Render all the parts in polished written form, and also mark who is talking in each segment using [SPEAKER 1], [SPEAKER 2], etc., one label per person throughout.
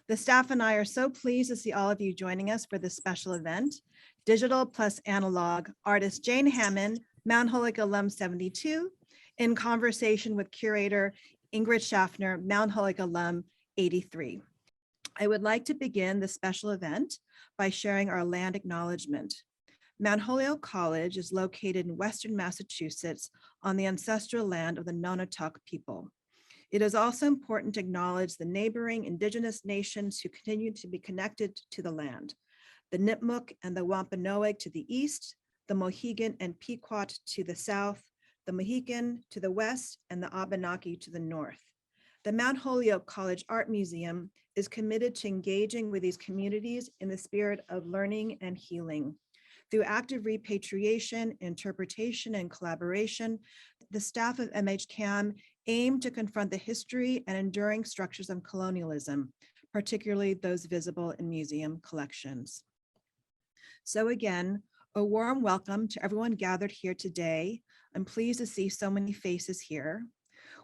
[SPEAKER 1] The staff and I are so pleased to see all of you joining us for this special event, Digital plus Analog, artist Jane Hammond, Mount Holyoke alum 72, in conversation with curator Ingrid Schaffner, Mount Holyoke alum 83. I would like to begin the special event by sharing our land acknowledgement. Mount Holyoke College is located in Western Massachusetts on the ancestral land of the Nonotuck people. It is also important to acknowledge the neighboring indigenous nations who continue to be connected to the land. The Nipmuc and the Wampanoag to the east, the Mohegan and Pequot to the south, the Mohican to the west, and the Abenaki to the north. The Mount Holyoke College Art Museum is committed to engaging with these communities in the spirit of learning and healing. Through active repatriation, interpretation, and collaboration, the staff of MHCAM aim to confront the history and enduring structures of colonialism, particularly those visible in museum collections. So again, a warm welcome to everyone gathered here today. I'm pleased to see so many faces here.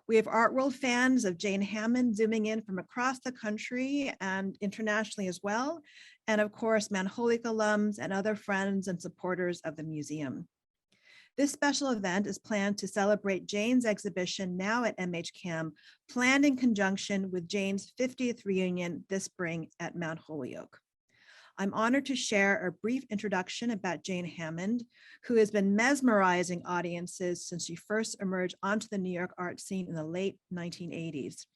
[SPEAKER 1] We have Art World fans of Jane Hammond zooming in from across the country and internationally as well. And of course, Mount Holyoke alums and other friends and supporters of the museum. This special event is planned to celebrate Jane's exhibition now at MHCAM, planned in conjunction with Jane's 50th reunion this spring at Mount Holyoke. I'm honored to share a brief introduction about Jane Hammond, who has been mesmerizing audiences since she first emerged onto the New York art scene in the late 1980s.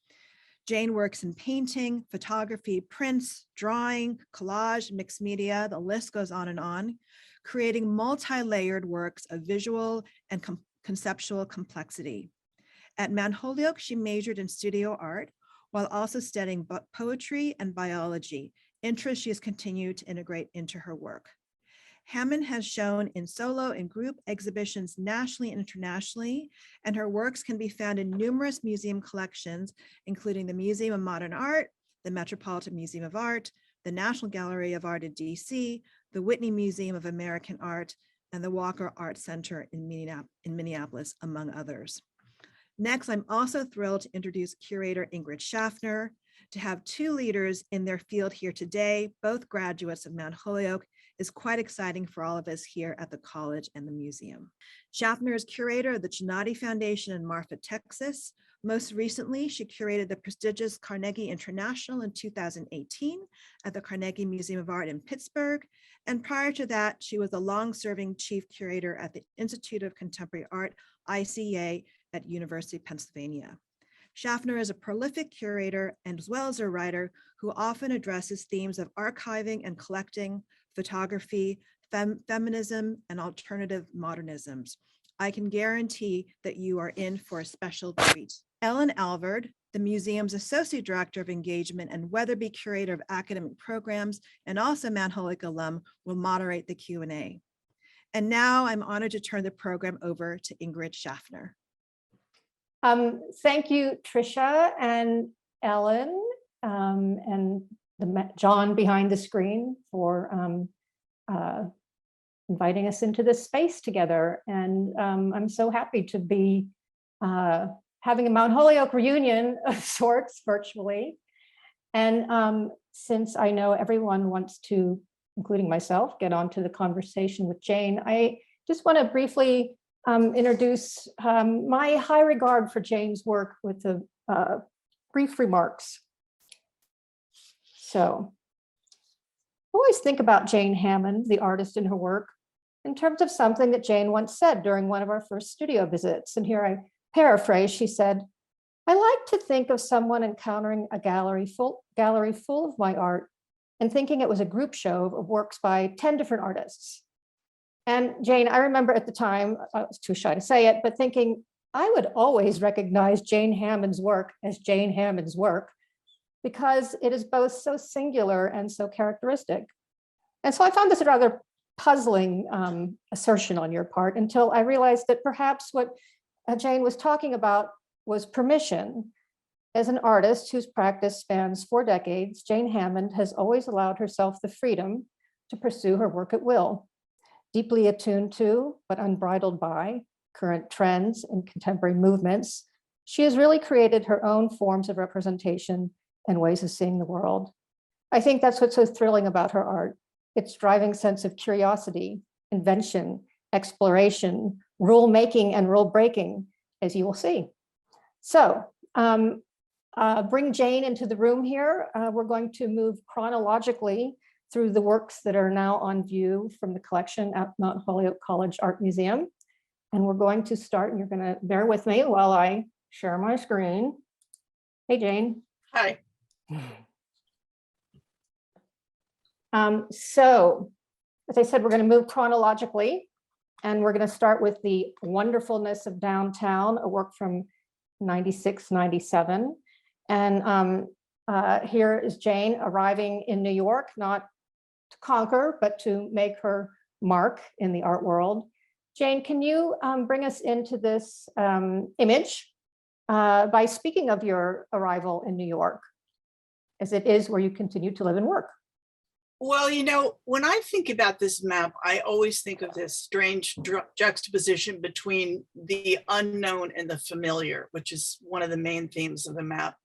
[SPEAKER 1] Jane works in painting, photography, prints, drawing, collage, mixed media, the list goes on, creating multi-layered works of visual and conceptual complexity. At Mount Holyoke, she majored in studio art while also studying poetry and biology, interests she has continued to integrate into her work. Hammond has shown in solo and group exhibitions nationally and internationally, and her works can be found in numerous museum collections, including the Museum of Modern Art, the Metropolitan Museum of Art, the National Gallery of Art in DC, the Whitney Museum of American Art, and the Walker Art Center in Minneapolis, among others. Next, I'm also thrilled to introduce curator Ingrid Schaffner. To have two leaders in their field here today, both graduates of Mount Holyoke, is quite exciting for all of us here at the college and the museum. Schaffner is curator of the Chinati Foundation in Marfa, Texas. Most recently, she curated the prestigious Carnegie International in 2018 at the Carnegie Museum of Art in Pittsburgh. And prior to that, she was a long-serving chief curator at the Institute of Contemporary Art, ICA, at University of Pennsylvania. Schaffner is a prolific curator and as well as a writer who often addresses themes of archiving and collecting, photography, feminism, and alternative modernisms. I can guarantee that you are in for a special treat. Ellen Alvord, the museum's Associate Director of Engagement and Weatherby Curator of Academic Programs, and also Mount Holyoke alum, will moderate the Q&A. And now I'm honored to turn the program over to Ingrid Schaffner.
[SPEAKER 2] Thank you, Tricia and Ellen, and John behind the screen for inviting us into this space together. And I'm so happy to be having a Mount Holyoke reunion of sorts virtually. And since I know everyone wants to, including myself, get onto the conversation with Jane, I just want to briefly introduce my high regard for Jane's work with the brief remarks. So I always think about Jane Hammond, the artist, and her work in terms of something that Jane once said during one of our first studio visits. And here I paraphrase, she said, "I like to think of someone encountering a gallery full of my art and thinking it was a group show of works by 10 different artists." And Jane, I remember at the time, I was too shy to say it, but thinking I would always recognize Jane Hammond's work as Jane Hammond's work because it is both so singular and so characteristic. And so I found this a rather puzzling assertion on your part until I realized that perhaps what Jane was talking about was permission. As an artist whose practice spans 4 decades, Jane Hammond has always allowed herself the freedom to pursue her work at will. Deeply attuned to, but unbridled by, current trends and contemporary movements, she has really created her own forms of representation and ways of seeing the world. I think that's what's so thrilling about her art. Its driving sense of curiosity, invention, exploration, rule making and rule breaking, as you will see. So bring Jane into the room here. We're going to move chronologically through the works that are now on view from the collection at Mount Holyoke College Art Museum. And we're going to start, and you're going to bear with me while I share my screen. Hey, Jane.
[SPEAKER 3] Hi.
[SPEAKER 2] So, as I said, we're going to move chronologically, and we're going to start with the wonderfulness of downtown, a work from 96, 97. And here is Jane arriving in New York, not to conquer, but to make her mark in the art world. Jane, can you bring us into this image by speaking of your arrival in New York, as it is where you continue to live and work?
[SPEAKER 3] Well, you know, when I think about this map, I always think of this strange juxtaposition between the unknown and the familiar, which is one of the main themes of the map.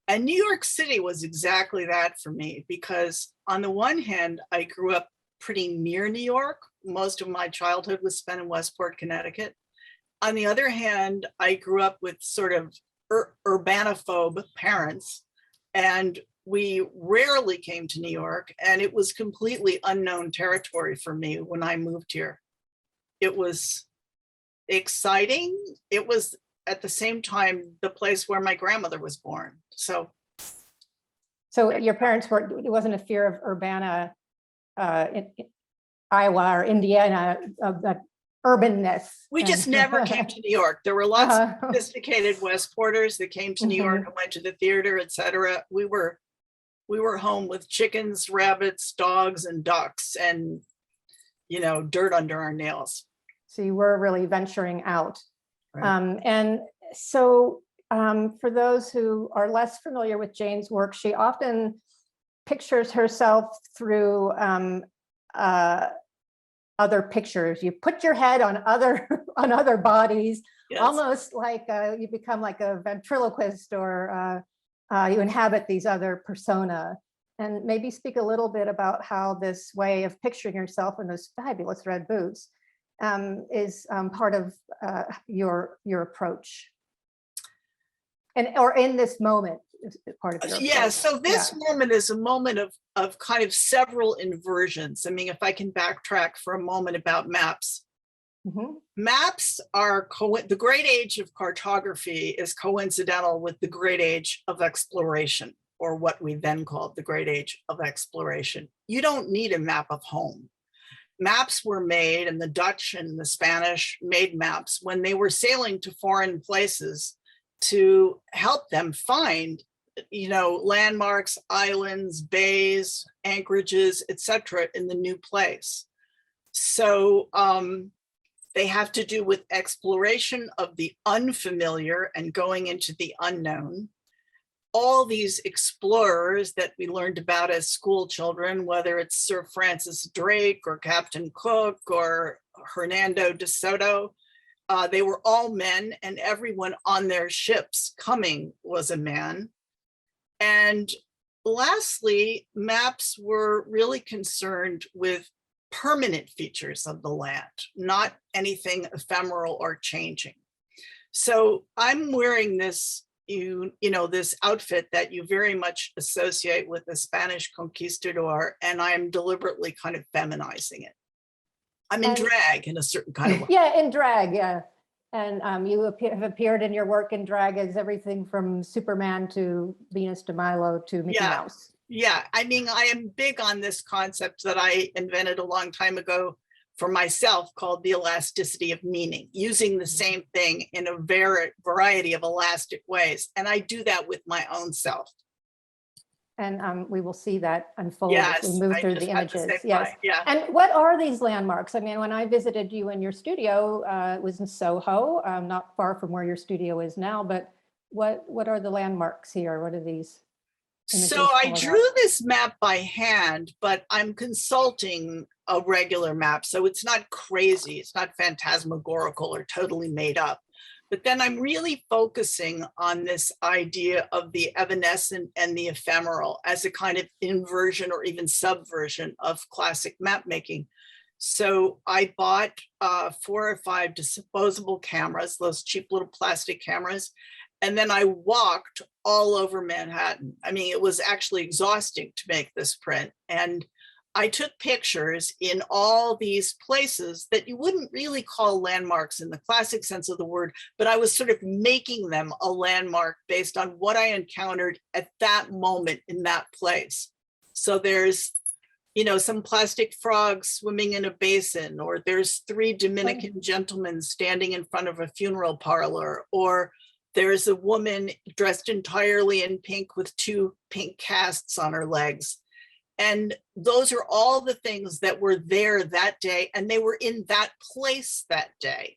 [SPEAKER 3] And New York City was exactly that for me, because on the one hand, I grew up pretty near New York. Most of my childhood was spent in Westport, Connecticut. On the other hand, I grew up with sort of urbanophobe parents, and we rarely came to New York, and it was completely unknown territory for me when I moved here. It was exciting. It was at the same time the place where my grandmother was born. So
[SPEAKER 2] your parents were, it wasn't a fear of Urbana, in Iowa or Indiana, of the urbanness.
[SPEAKER 3] we just never came to New York. There were lots of sophisticated Westporters that came to New York and went to the theater, etc. We were home with chickens, rabbits, dogs, and ducks, and, you know, dirt under our nails.
[SPEAKER 2] So you were really venturing out.
[SPEAKER 3] Right.
[SPEAKER 2] And so for those who are less familiar with Jane's work, she often pictures herself through other pictures. You put your head on other bodies,
[SPEAKER 3] Yes.
[SPEAKER 2] almost like you become like a ventriloquist, or you inhabit these other persona. And maybe speak a little bit about how this way of picturing yourself in those fabulous red boots is part of your approach, or in this moment is part of your
[SPEAKER 3] Yeah,
[SPEAKER 2] approach.
[SPEAKER 3] so this moment is a moment of kind of several inversions. I mean, if I can backtrack for a moment about maps.
[SPEAKER 2] Mhm.
[SPEAKER 3] Maps are, the great age of cartography is coincidental with the great age of exploration, or what we then called the great age of exploration. You don't need a map of home. Maps were made, and the Dutch and the Spanish made maps when they were sailing to foreign places to help them find, you know, landmarks, islands, bays, anchorages, etc. in the new place. So they have to do with exploration of the unfamiliar and going into the unknown. All these explorers that we learned about as school children, whether it's Sir Francis Drake or Captain Cook or Hernando de Soto, they were all men, and everyone on their ships coming was a man. And lastly, maps were really concerned with permanent features of the land, not anything ephemeral or changing. So I'm wearing this, you know, this outfit that you very much associate with the Spanish conquistador, and I'm deliberately kind of feminizing it. I'm in drag in a certain kind of way.
[SPEAKER 2] Yeah, in drag, yeah. And you have appeared in your work in drag as everything from Superman to Venus de Milo to Mickey Mouse.
[SPEAKER 3] Yeah, I mean, I am big on this concept that I invented a long time ago for myself, called the elasticity of meaning, using the same thing in a variety of elastic ways. And I do that with my own self.
[SPEAKER 2] And we will see that unfold as we move through the images. Yes.
[SPEAKER 3] Yeah.
[SPEAKER 2] And what are these landmarks? I mean, when I visited you in your studio, it was in Soho, not far from where your studio is now, but what are the landmarks here? What are these images?
[SPEAKER 3] So I drew this map by hand, but I'm consulting a regular map. So it's not crazy. It's not phantasmagorical or totally made up. But then I'm really focusing on this idea of the evanescent and the ephemeral as a kind of inversion or even subversion of classic map making. So I bought 4 or 5 disposable cameras, those cheap little plastic cameras, and then I walked all over Manhattan. I mean, it was actually exhausting to make this print. And I took pictures in all these places that you wouldn't really call landmarks in the classic sense of the word, but I was sort of making them a landmark based on what I encountered at that moment in that place. So there's, you know, some plastic frogs swimming in a basin, or there's 3 Dominican gentlemen standing in front of a funeral parlor, or there's a woman dressed entirely in pink with 2 pink casts on her legs. And those are all the things that were there that day, and they were in that place that day.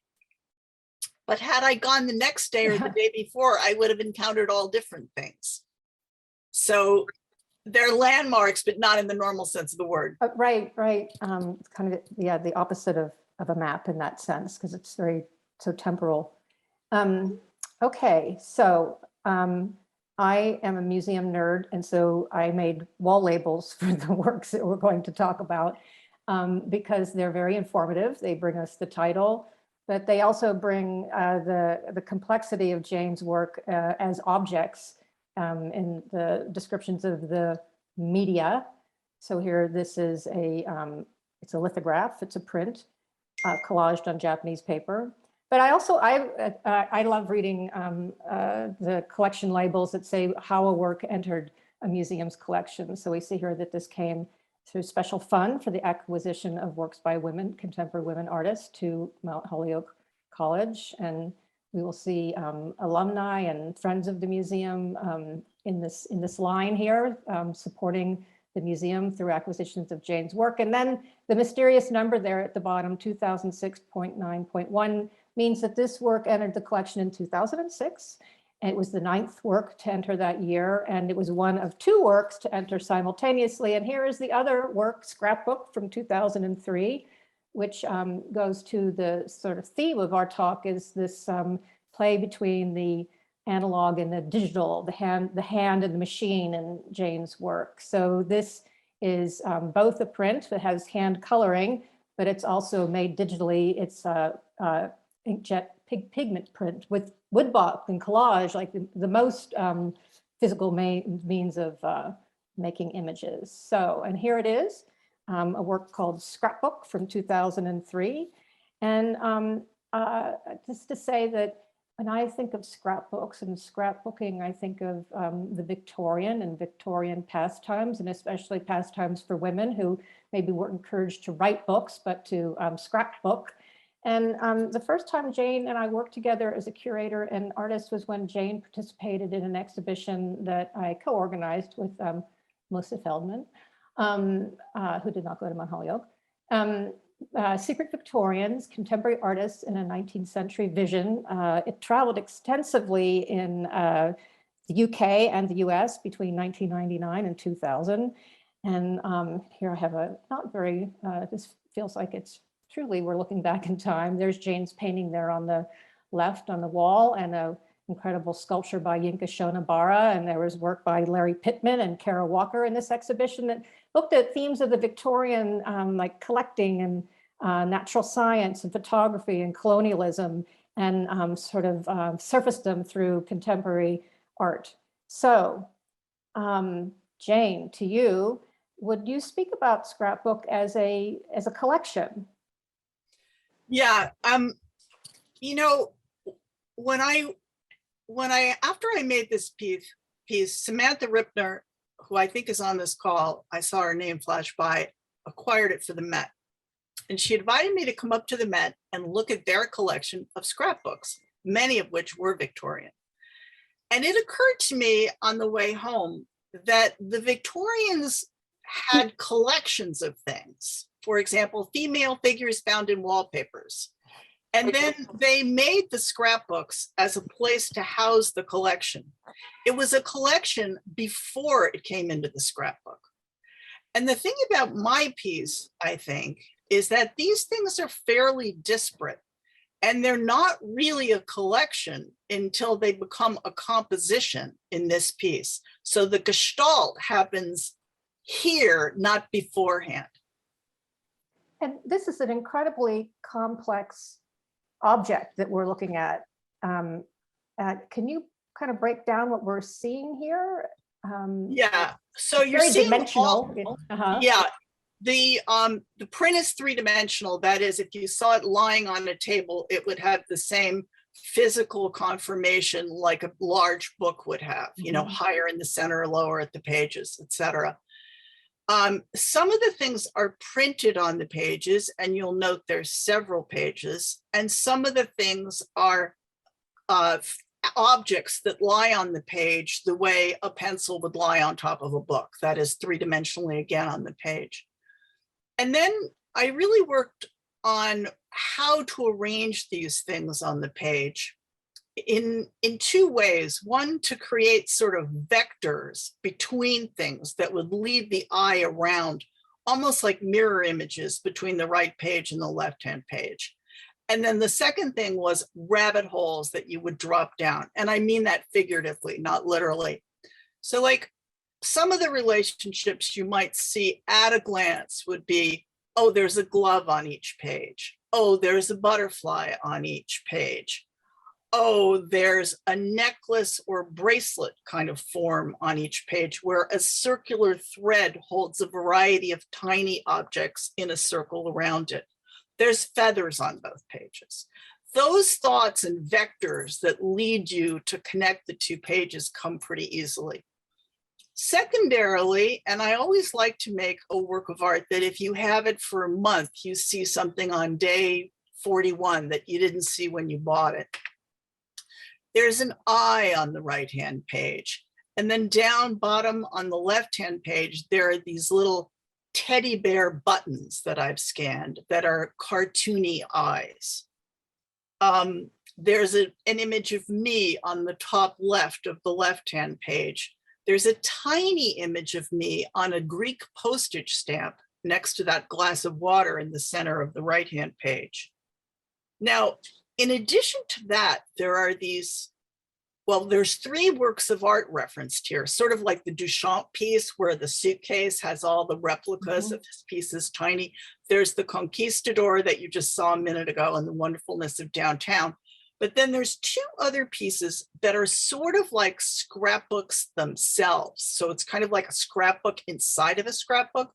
[SPEAKER 3] But had I gone the next day or the day before, I would have encountered all different things. So they're landmarks, but not in the normal sense of the word.
[SPEAKER 2] Right. It's kind of, yeah, the opposite of a map in that sense, because it's so temporal. Okay, so I am a museum nerd, and so I made wall labels for the works that we're going to talk about because they're very informative. They bring us the title, but they also bring the complexity of Jane's work as objects in the descriptions of the media. So here, this is it's a lithograph, it's a print collaged on Japanese paper. But I love reading the collection labels that say how a work entered a museum's collection. So we see here that this came through special fund for the acquisition of works by women, contemporary women artists to Mount Holyoke College. And we will see alumni and friends of the museum in this line here, supporting the museum through acquisitions of Jane's work. And then the mysterious number there at the bottom, 2006.9.1, means that this work entered the collection in 2006. And it was the 9th work to enter that year. And it was one of 2 works to enter simultaneously. And here is the other work, Scrapbook from 2003, which goes to the sort of theme of our talk, is this play between the analog and the digital, the hand and the machine in Jane's work. So this is both a print that has hand coloring, but it's also made digitally. It's inkjet pigment print with woodblock and collage, like the most physical means of making images. So, and here it is, a work called Scrapbook from 2003. And just to say that when I think of scrapbooks and scrapbooking, I think of the Victorian and Victorian pastimes, and especially pastimes for women who maybe weren't encouraged to write books, but to scrapbook. And the first time Jane and I worked together as a curator and artist was when Jane participated in an exhibition that I co-organized with Melissa Feldman, who did not go to Mount Holyoke. Secret Victorians, Contemporary Artists in a 19th Century Vision. It traveled extensively in the UK and the US between 1999 and 2000. And here I have this feels like it's truly, we're looking back in time. There's Jane's painting there on the left on the wall, and an incredible sculpture by Yinka Shonobara. And there was work by Larry Pittman and Kara Walker in this exhibition that looked at themes of the Victorian, like collecting and natural science and photography and colonialism, and sort of surfaced them through contemporary art. So, Jane, to you, would you speak about Scrapbook as a collection?
[SPEAKER 3] Yeah, you know, after I made this piece, Samantha Ripner, who I think is on this call, I saw her name flash by, acquired it for the Met. And she invited me to come up to the Met and look at their collection of scrapbooks, many of which were Victorian. And it occurred to me on the way home that the Victorians had collections of things. For example, female figures found in wallpapers. And then they made the scrapbooks as a place to house the collection. It was a collection before it came into the scrapbook. And the thing about my piece, I think, is that these things are fairly disparate. And they're not really a collection until they become a composition in this piece. So the gestalt happens here, not beforehand.
[SPEAKER 2] And this is an incredibly complex object that we're looking at. Can you kind of break down what we're seeing here?
[SPEAKER 3] Yeah, so you're
[SPEAKER 2] very
[SPEAKER 3] seeing
[SPEAKER 2] dimensional.
[SPEAKER 3] Yeah, the print is three-dimensional. That is, if you saw it lying on a table, it would have the same physical conformation like a large book would have, you know, higher in the center, lower at the pages, etc. Some of the things are printed on the pages, and you'll note there's several pages, and some of the things are objects that lie on the page the way a pencil would lie on top of a book. That is three-dimensionally again on the page. And then I really worked on how to arrange these things on the page in two ways. One, to create sort of vectors between things that would lead the eye around, almost like mirror images between the right page and the left-hand page. And then the second thing was rabbit holes that you would drop down. And I mean that figuratively, not literally. So like some of the relationships you might see at a glance would be, oh, there's a glove on each page. Oh, there's a butterfly on each page. Oh, there's a necklace or bracelet kind of form on each page where a circular thread holds a variety of tiny objects in a circle around it. There's feathers on both pages. Those thoughts and vectors that lead you to connect the two pages come pretty easily. Secondarily, and I always like to make a work of art that if you have it for a month, you see something on day 41 that you didn't see when you bought it. There's an eye on the right-hand page. And then down bottom on the left-hand page, there are these little teddy bear buttons that I've scanned that are cartoony eyes. There's an image of me on the top left of the left-hand page. There's a tiny image of me on a Greek postage stamp next to that glass of water in the center of the right-hand page. Now, in addition to that, there are these, well, there's three works of art referenced here, sort of like the Duchamp piece where the suitcase has all the replicas of his pieces tiny. There's the Conquistador that you just saw a minute ago and the wonderfulness of downtown. But then there's two other pieces that are sort of like scrapbooks themselves. So it's kind of like a scrapbook inside of a scrapbook.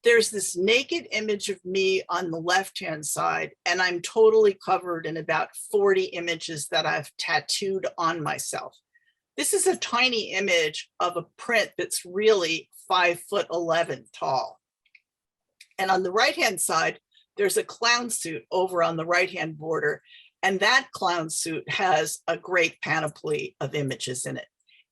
[SPEAKER 3] There's this naked image of me on the left-hand side, and I'm totally covered in about 40 images that I've tattooed on myself. This is a tiny image of a print that's really 5'11" tall. And on the right-hand side, there's a clown suit over on the right-hand border, and that clown suit has a great panoply of images in it.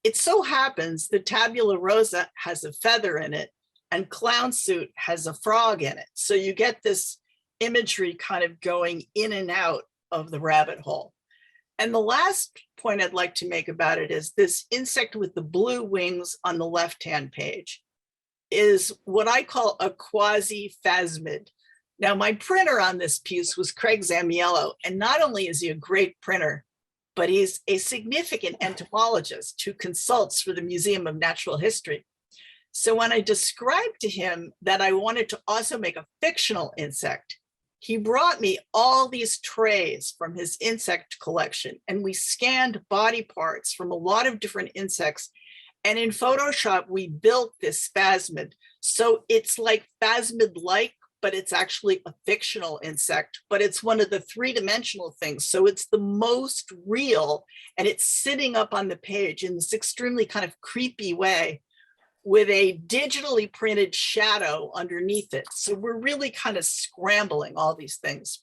[SPEAKER 3] It so happens the tabula rosa has a feather in it, and clown suit has a frog in it. So you get this imagery kind of going in and out of the rabbit hole. And the last point I'd like to make about it is this insect with the blue wings on the left-hand page is what I call a quasi-phasmid. Now, my printer on this piece was Craig Zamiello, and not only is he a great printer, but he's a significant entomologist who consults for the Museum of Natural History. So when I described to him that I wanted to also make a fictional insect, he brought me all these trays from his insect collection, and we scanned body parts from a lot of different insects. And in Photoshop, we built this phasmid. So it's like phasmid-like, but it's actually a fictional insect, but it's one of the three-dimensional things. So it's the most real, and it's sitting up on the page in this extremely kind of creepy way with a digitally printed shadow underneath it. So we're really kind of scrambling all these things.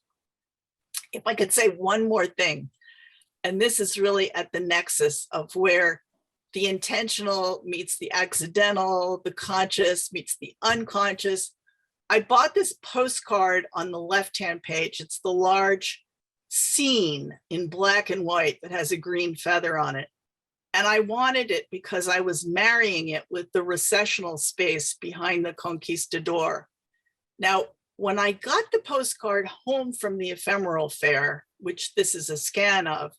[SPEAKER 3] If I could say one more thing, and this is really at the nexus of where the intentional meets the accidental, the conscious meets the unconscious. I bought this postcard on the left-hand page. It's the large scene in black and white that has a green feather on it. And I wanted it because I was marrying it with the recessional space behind the Conquistador. Now, When I got the postcard home from the ephemeral fair, which this is a scan of,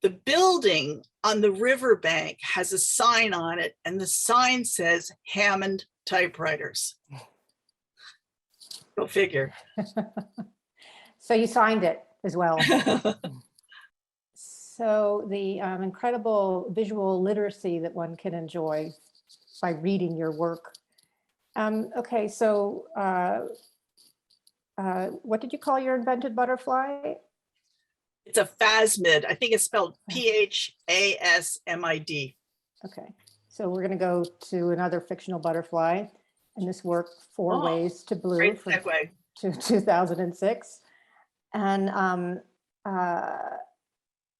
[SPEAKER 3] the building on the riverbank has a sign on it, and the sign says Hammond typewriters. Go figure.
[SPEAKER 2] So you signed it as well. So the incredible visual literacy that one can enjoy by reading your work. Okay, so what did you call your invented butterfly?
[SPEAKER 3] It's a phasmid. I think it's spelled Phasmid.
[SPEAKER 2] Okay, so we're going to go to another fictional butterfly, and this work, Four Ways to Blue,
[SPEAKER 3] Great
[SPEAKER 2] from
[SPEAKER 3] segue.
[SPEAKER 2] 2006. And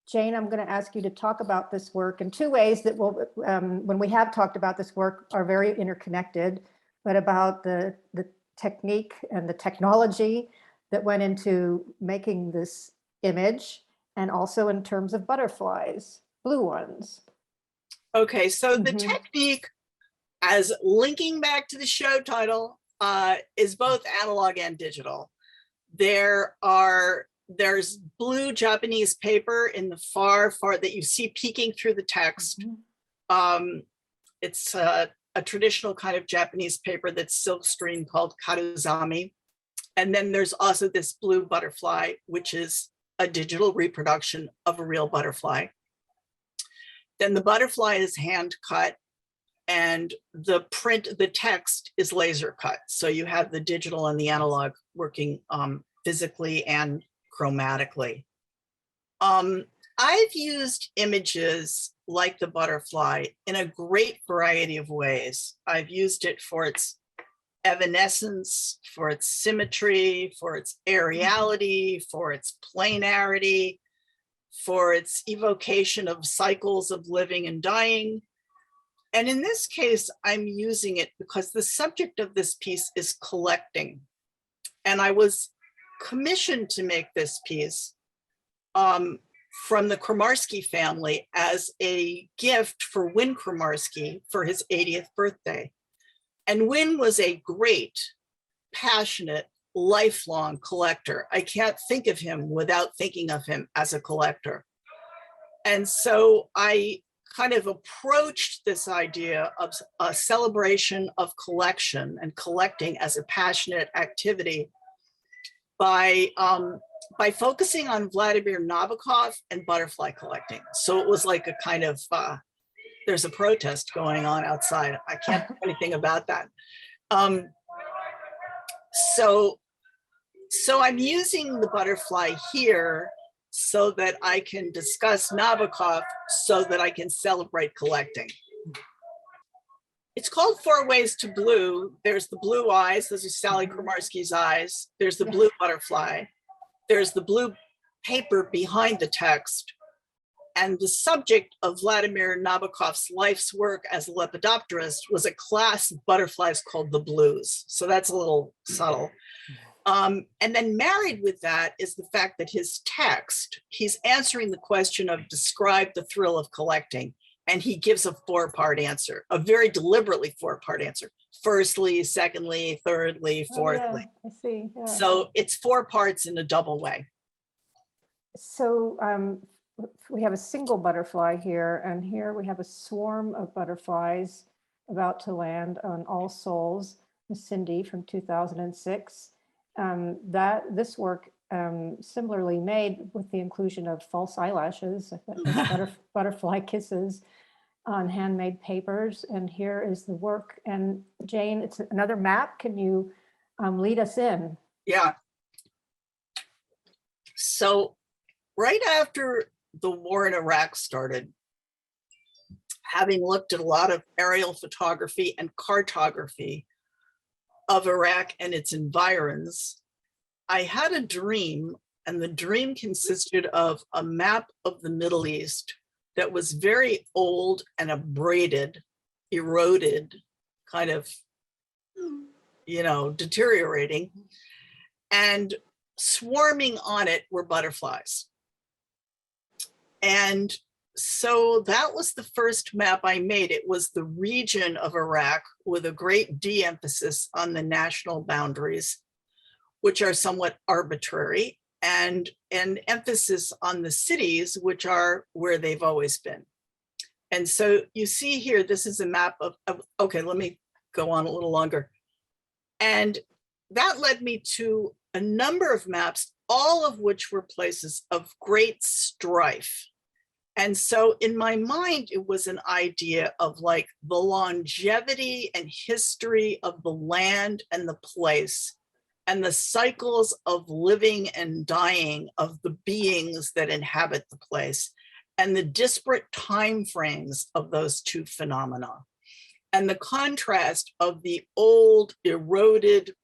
[SPEAKER 2] Jane, I'm going to ask you to talk about this work in two ways that will, when we have talked about this work, are very interconnected, but about the technique and the technology that went into making this image, and also in terms of butterflies, blue ones.
[SPEAKER 3] Okay, so the
[SPEAKER 2] Mhm.
[SPEAKER 3] technique, as linking back to the show title, is both analog and digital. There's blue Japanese paper in the far that you see peeking through the text. It's a traditional kind of Japanese paper that's silk screen called karuzami. And then there's also this blue butterfly, which is a digital reproduction of a real butterfly. Then the butterfly is hand cut, and the text is laser cut. So you have the digital and the analog working physically and chromatically. I've used images like the butterfly in a great variety of ways. I've used it for its evanescence, for its symmetry, for its aeriality, for its planarity, for its evocation of cycles of living and dying. And in this case, I'm using it because the subject of this piece is collecting. And I was commissioned to make this piece from the Kramarski family as a gift for Win Kramarski for his 80th birthday. And Win was a great, passionate, lifelong collector. I can't think of him without thinking of him as a collector. And so I kind of approached this idea of a celebration of collection and collecting as a passionate activity by focusing on Vladimir Nabokov and butterfly collecting. So it was like a kind of, there's a protest going on outside. I can't do anything about that. So I'm using the butterfly here so that I can discuss Nabokov, so that I can celebrate collecting. It's called Four Ways to Blue. There's the blue eyes. Those are Sally Kramarski's eyes. There's the blue butterfly. There's the blue paper behind the text. And the subject of Vladimir Nabokov's life's work as a lepidopterist was a class of butterflies called the blues. So that's a little subtle. And then married with that is the fact that his text, he's answering the question of describe the thrill of collecting. And he gives a four-part answer, a very deliberately four-part answer. Firstly, secondly, thirdly, fourthly.
[SPEAKER 2] I see. Yeah.
[SPEAKER 3] So it's 4 parts in a double way.
[SPEAKER 2] So we have a single butterfly here, and here we have a swarm of butterflies about to land on All Souls, Cindy from 2006. This work similarly made with the inclusion of false eyelashes, butterfly kisses on handmade papers. And here is the work. And Jane, it's another map. Can you lead us in?
[SPEAKER 3] Yeah. So right after the war in Iraq started, having looked at a lot of aerial photography and cartography of Iraq and its environs, I had a dream, and the dream consisted of a map of the Middle East that was very old and abraded, eroded, kind of, deteriorating, and swarming on it were butterflies. And so that was the first map I made. It was the region of Iraq with a great de-emphasis on the national boundaries, which are somewhat arbitrary, and an emphasis on the cities, which are where they've always been. And so you see here, this is a map of okay, let me go on a little longer. And that led me to a number of maps, all of which were places of great strife. And so in my mind, it was an idea of like the longevity and history of the land and the place, and the cycles of living and dying of the beings that inhabit the place, and the disparate time frames of those two phenomena. And the contrast of the old, eroded,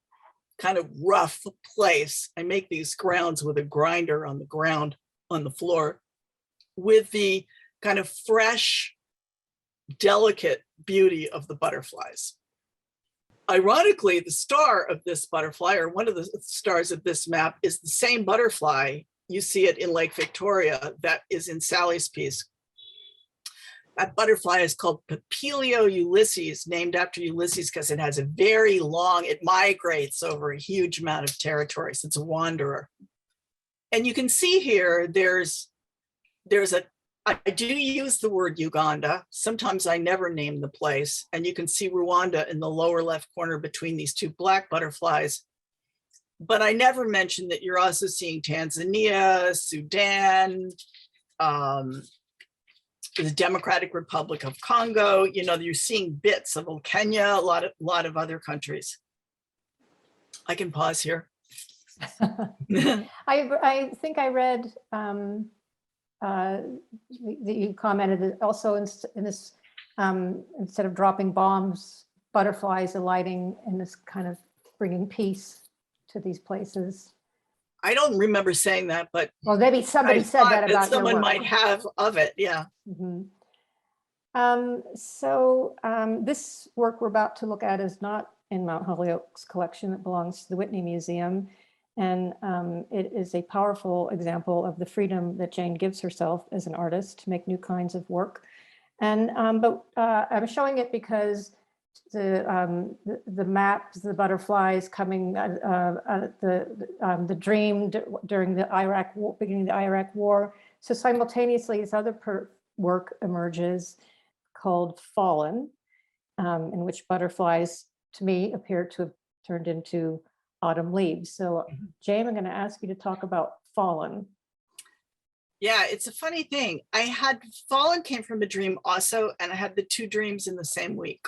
[SPEAKER 3] kind of rough place. I make these grounds with a grinder on the ground, on the floor, with the kind of fresh, delicate beauty of the butterflies. Ironically, the star of this butterfly, or one of the stars of this map, is the same butterfly. You see it in Lake Victoria that is in Sally's piece. That butterfly is called Papilio ulysses, named after Ulysses because it has a very long, it migrates over a huge amount of territory, so it's a wanderer. And you can see here, I do use the word Uganda. Sometimes I never name the place. And you can see Rwanda in the lower left corner between these two black butterflies. But I never mention that you're also seeing Tanzania, Sudan, the Democratic Republic of Congo. You know, you're seeing bits of Kenya, a lot of other countries. I can pause here.
[SPEAKER 2] I think I read that you commented that also in this, instead of dropping bombs, butterflies alighting in this kind of bringing peace to these places.
[SPEAKER 3] I don't remember saying that, but
[SPEAKER 2] well, maybe somebody said that about
[SPEAKER 3] someone
[SPEAKER 2] your work.
[SPEAKER 3] might have of it. Yeah.
[SPEAKER 2] Mm-hmm. This work we're about to look at is not in Mount Holyoke's collection. It belongs to the Whitney Museum. And it is a powerful example of the freedom that Jane gives herself as an artist to make new kinds of work. And but I'm showing it because the maps, the butterflies coming, the dream during the Iraq war, beginning of the Iraq War. So simultaneously, this other work emerges called Fallen, in which butterflies, to me, appear to have turned into autumn leaves. So Jane, I'm going to ask you to talk about Fallen.
[SPEAKER 3] Yeah, it's a funny thing. I had Fallen came from a dream also, and I had the two dreams in the same week.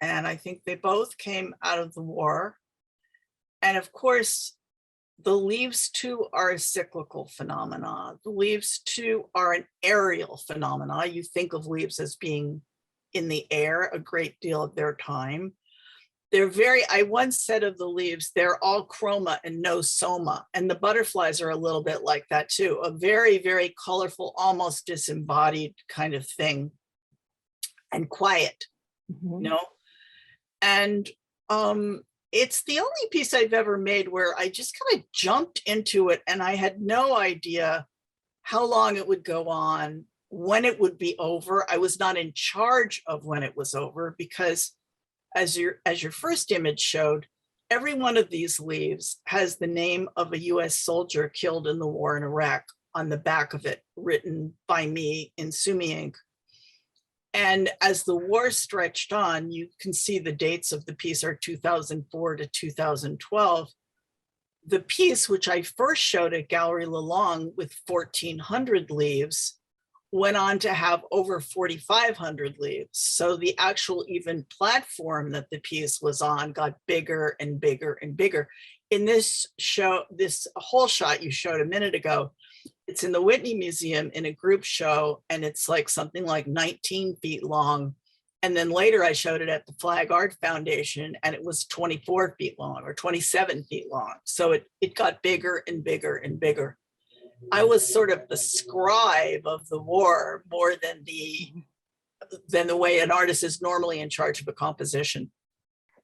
[SPEAKER 3] And I think they both came out of the war. And of course, the leaves too are a cyclical phenomena. The leaves too are an aerial phenomena. You think of leaves as being in the air a great deal of their time. I once said of the leaves, they're all chroma and no soma. And the butterflies are a little bit like that too. A very, very colorful, almost disembodied kind of thing, and quiet, you know? And it's the only piece I've ever made where I just kind of jumped into it and I had no idea how long it would go on, when it would be over. I was not in charge of when it was over because as your first image showed, every one of these leaves has the name of a US soldier killed in the war in Iraq on the back of it, written by me in Sumi ink. And as the war stretched on, you can see the dates of the piece are 2004 to 2012. The piece, which I first showed at Gallery Lalong with 1,400 leaves, went on to have over 4,500 leaves. So the actual even platform that the piece was on got bigger and bigger and bigger. In this show, this whole shot you showed a minute ago, it's in the Whitney Museum in a group show, and it's like something like 19 feet long. And then later I showed it at the Flag Art Foundation and it was 24 feet long or 27 feet long. So it got bigger and bigger and bigger. I was sort of the scribe of the war more than the way an artist is normally in charge of a composition.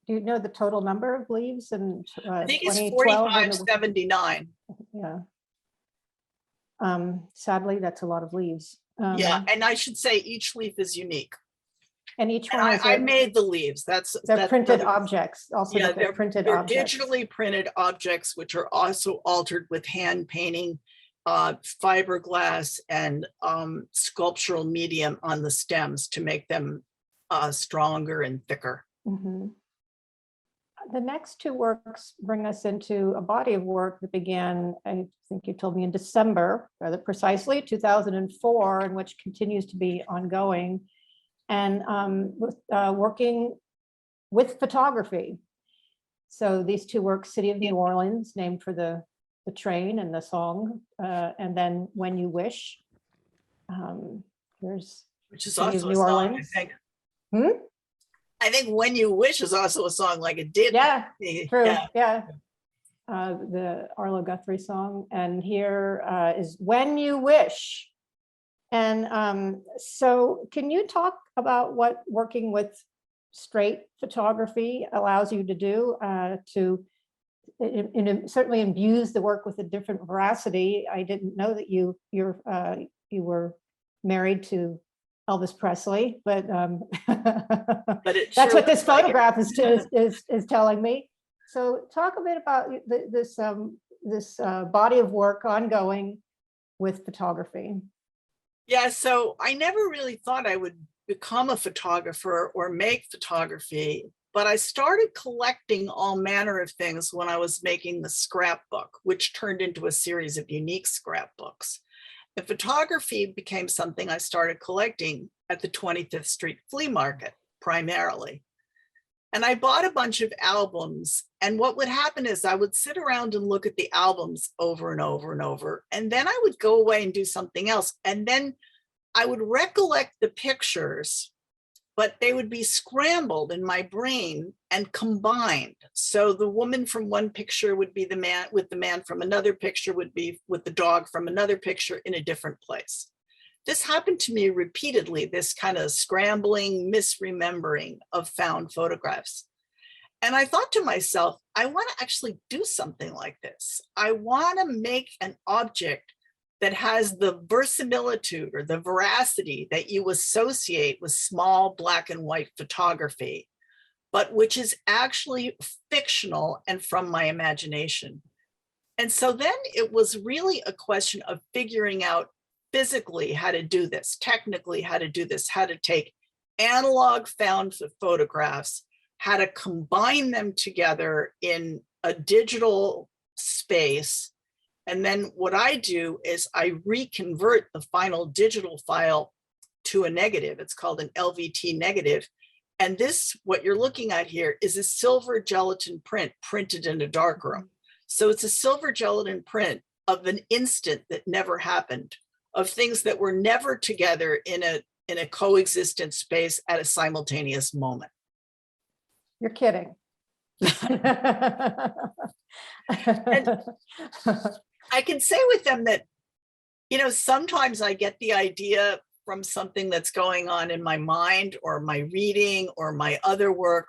[SPEAKER 2] Do you know the total number of leaves? And
[SPEAKER 3] I think it's 4,579.
[SPEAKER 2] Yeah. Sadly, that's a lot of leaves.
[SPEAKER 3] Yeah, and I should say each leaf is unique.
[SPEAKER 2] And each
[SPEAKER 3] And
[SPEAKER 2] one is
[SPEAKER 3] I made the leaves.
[SPEAKER 2] they're printed objects, also
[SPEAKER 3] yeah,
[SPEAKER 2] that they're printed
[SPEAKER 3] they're
[SPEAKER 2] objects.
[SPEAKER 3] digitally printed objects, which are also altered with hand painting, fiberglass and sculptural medium on the stems to make them stronger and thicker.
[SPEAKER 2] Mhm. The next two works bring us into a body of work that began, I think you told me, in December, rather precisely 2004, and which continues to be ongoing, and working with photography. So these two works, City of New Orleans, named for the train and the song, and then When You Wish. Here's
[SPEAKER 3] Which is
[SPEAKER 2] City of
[SPEAKER 3] also a
[SPEAKER 2] New
[SPEAKER 3] song, I
[SPEAKER 2] Orleans.
[SPEAKER 3] think.
[SPEAKER 2] Hmm?
[SPEAKER 3] I think When You Wish is also a song, like it did.
[SPEAKER 2] Yeah, true,
[SPEAKER 3] Yeah.
[SPEAKER 2] yeah. The Arlo Guthrie song, and here is When You Wish. And so can you talk about what working with straight photography allows you to do it certainly imbues the work with a different veracity. I didn't know that you were married to Elvis Presley, but
[SPEAKER 3] But it
[SPEAKER 2] that's
[SPEAKER 3] sure
[SPEAKER 2] what this
[SPEAKER 3] looks like it.
[SPEAKER 2] photograph is telling me. So talk a bit about this body of work ongoing with photography.
[SPEAKER 3] Yeah, so I never really thought I would become a photographer or make photography, but I started collecting all manner of things when I was making the scrapbook, which turned into a series of unique scrapbooks. And photography became something I started collecting at the 25th Street Flea Market, primarily. And I bought a bunch of albums. And what would happen is I would sit around and look at the albums over and over and over. And then I would go away and do something else. And then I would recollect the pictures, but they would be scrambled in my brain and combined. So the woman from one picture would be the man, with the man from another picture would be with the dog from another picture in a different place. This happened to me repeatedly, this kind of scrambling, misremembering of found photographs. And I thought to myself, I want to actually do something like this. I want to make an object that has the verisimilitude or the veracity that you associate with small black and white photography, but which is actually fictional and from my imagination. And so then it was really a question of figuring out physically how to do this, technically how to do this, how to take analog found photographs, how to combine them together in a digital space. And then what I do is I reconvert the final digital file to a negative. It's called an LVT negative. And this, what you're looking at here, is a silver gelatin print printed in a darkroom. So it's a silver gelatin print of an instant that never happened, of things that were never together in a coexistent space at a simultaneous moment.
[SPEAKER 2] You're kidding.
[SPEAKER 3] And I can say with them that, you know, sometimes I get the idea from something that's going on in my mind or my reading or my other work,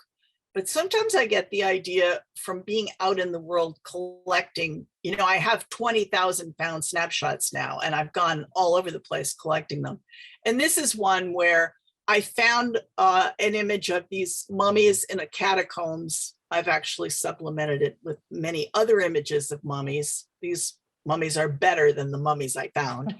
[SPEAKER 3] but sometimes I get the idea from being out in the world collecting. You know, I have 20,000 found snapshots now, and I've gone all over the place collecting them. And this is one where I found an image of these mummies in a catacombs. I've actually supplemented it with many other images of mummies. These mummies are better than the mummies I found.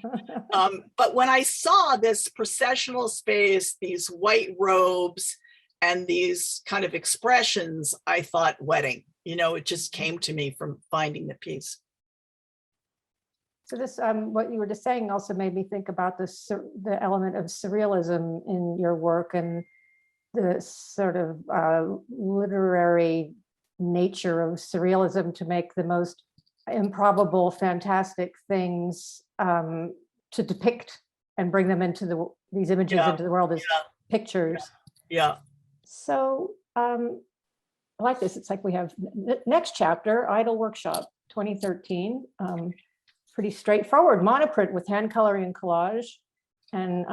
[SPEAKER 3] But when I saw this processional space, these white robes, and these kind of expressions, I thought wedding. You know, it just came to me from finding the piece.
[SPEAKER 2] So this, what you were just saying also made me think about the element of surrealism in your work and the sort of literary nature of surrealism to make the most improbable, fantastic things to depict and bring them into these images into the world as pictures.
[SPEAKER 3] Yeah.
[SPEAKER 2] So I like this. It's like we have next chapter, Idle Workshop 2013. Pretty straightforward monoprint with hand coloring and collage, and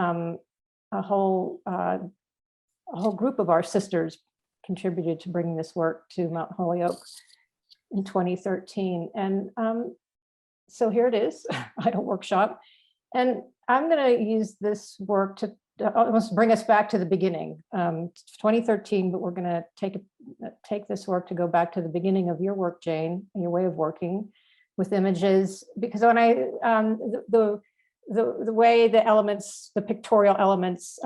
[SPEAKER 2] a whole group of our sisters contributed to bringing this work to Mount Holyoke in 2013. And so here it is, Idle Workshop. And I'm going to use this work to almost bring us back to the beginning. 2013, but we're going to take this work to go back to the beginning of your work, Jane, and your way of working with images. Because when the way the elements, the pictorial elements,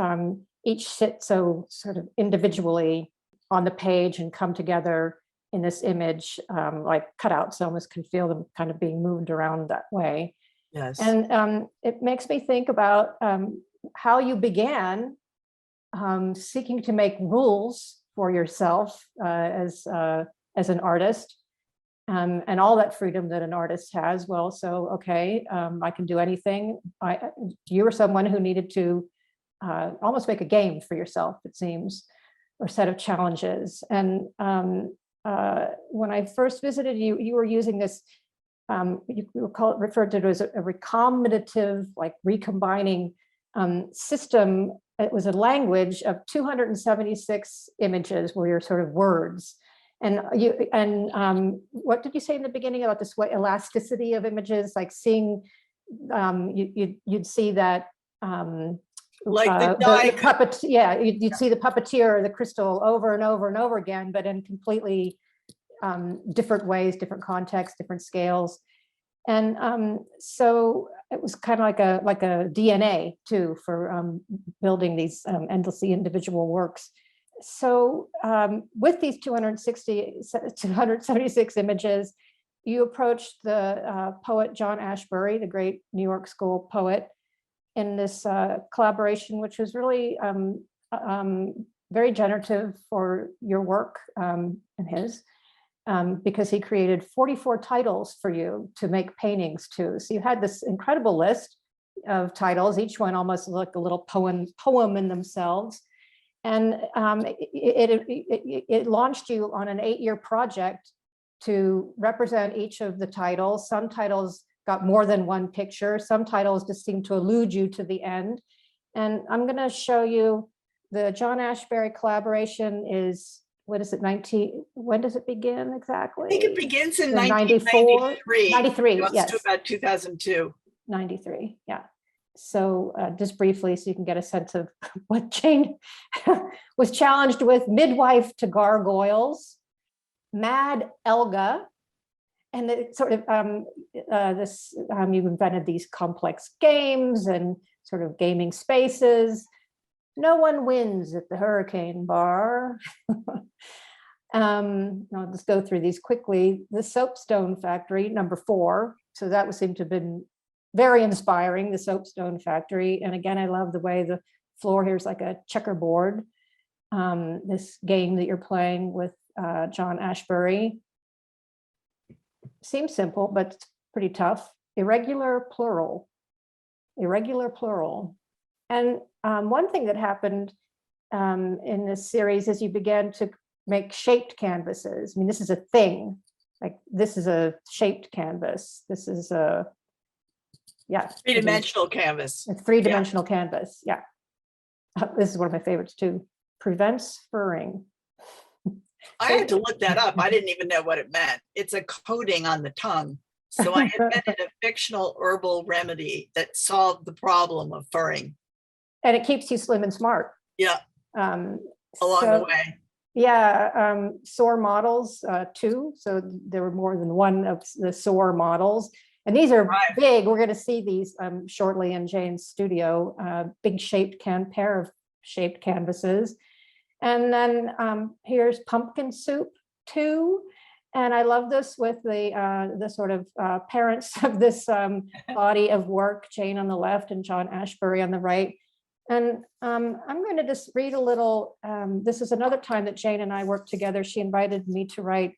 [SPEAKER 2] each sit so sort of individually on the page and come together in this image, like cutouts, almost can feel them kind of being moved around that way.
[SPEAKER 3] Yes.
[SPEAKER 2] And it makes me think about how you began seeking to make rules for yourself as an artist, and all that freedom that an artist has. Well, so, okay, I can do anything. You were someone who needed to almost make a game for yourself, it seems, or set of challenges. And when I first visited you, you were using this, you referred to it as a recombinative, like recombining system. It was a language of 276 images were your sort of words. And what did you say in the beginning about this elasticity of images, like seeing, you'd see that,
[SPEAKER 3] like the
[SPEAKER 2] puppet, yeah, you'd see the puppeteer or the crystal over and over and over again, but in completely different ways, different contexts, different scales. And so it was kind of like a DNA too for building these endlessly individual works. So with these 276 images, you approached the poet John Ashbery, the great New York School poet, in this collaboration, which was really very generative for your work and his. Because he created 44 titles for you to make paintings to. So you had this incredible list of titles, each one almost like a little poem in themselves. And it launched you on an 8-year project to represent each of the titles. Some titles got more than one picture. Some titles just seemed to elude you to the end. And I'm going to show you the John Ashbery collaboration is, what is it, 19, when does it begin exactly?
[SPEAKER 3] I think it begins in
[SPEAKER 2] 94,
[SPEAKER 3] 1993.
[SPEAKER 2] 93, yes.
[SPEAKER 3] To about 2002.
[SPEAKER 2] 93, yeah. So just briefly, so you can get a sense of what Jane was challenged with: midwife to gargoyles, mad Elga, and it sort of you invented these complex games and sort of gaming spaces. No one wins at the Hurricane Bar. I'll just go through these quickly. The Soapstone Factory, number 4. So that would seem to have been very inspiring, the Soapstone Factory. And again, I love the way the floor here is like a checkerboard. This game that you're playing with John Ashbery seems simple, but it's pretty tough. Irregular plural. And one thing that happened in this series is you began to make shaped canvases. I mean, this is a thing. Like, this is a shaped canvas. This is a, yeah.
[SPEAKER 3] 3-dimensional canvas.
[SPEAKER 2] A 3-dimensional canvas, yeah. This is one of my favorites too. Prevents furring.
[SPEAKER 3] I had to look that up. I didn't even know what it meant. It's a coating on the tongue. So I invented a fictional herbal remedy that solved the problem of furring.
[SPEAKER 2] And it keeps you slim and smart.
[SPEAKER 3] Yeah. Along the way.
[SPEAKER 2] Yeah, SOAR models too. So there were more than one of the SOAR models. And these are big. We're going to see these shortly in Jane's studio. Big pair of shaped canvases. And then here's pumpkin soup too. And I love this with the sort of parents of this body of work, Jane on the left and John Ashbery on the right. And I'm going to just read a little. This is another time that Jane and I worked together. She invited me to write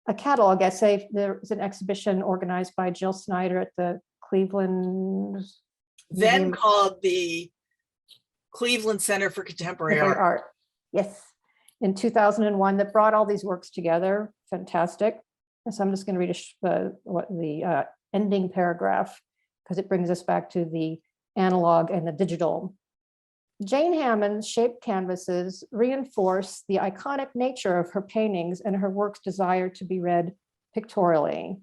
[SPEAKER 2] a catalog essay. There was an exhibition organized by Jill Snyder at the Cleveland.
[SPEAKER 3] Then
[SPEAKER 2] Museum.
[SPEAKER 3] Called the Cleveland Center for Contemporary Art.
[SPEAKER 2] Yes, in 2001, that brought all these works together. Fantastic. And so I'm just going to read the ending paragraph, because it brings us back to the analog and the digital. Jane Hammond's shaped canvases reinforce the iconic nature of her paintings and her work's desire to be read pictorially.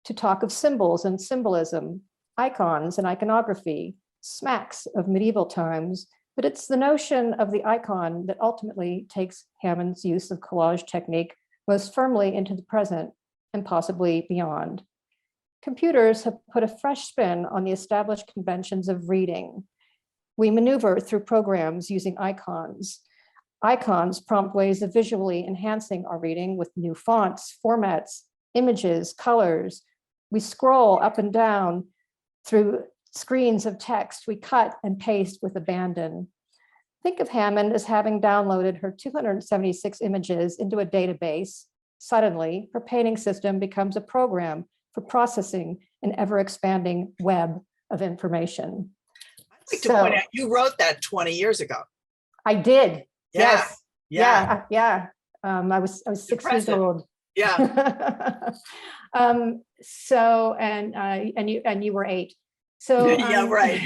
[SPEAKER 2] To talk of symbols and symbolism, icons and iconography, smacks of medieval times, But it's the notion of the icon that ultimately takes Hammond's use of collage technique most firmly into the present and possibly beyond. Computers have put a fresh spin on the established conventions of reading. We maneuver through programs using icons. Icons prompt ways of visually enhancing our reading with new fonts, formats, images, colors. We scroll up and down through screens of text. We cut and paste with abandon. Think of Hammond as having downloaded her 276 images into a database. Suddenly, her painting system becomes a program for processing an ever-expanding web of information.
[SPEAKER 3] I'd like to point out, you wrote that 20 years ago.
[SPEAKER 2] I did.
[SPEAKER 3] Yeah.
[SPEAKER 2] Yes. Yeah. I was 6 years
[SPEAKER 3] Impressive.
[SPEAKER 2] old.
[SPEAKER 3] Yeah.
[SPEAKER 2] And you were 8. So
[SPEAKER 3] Yeah, right.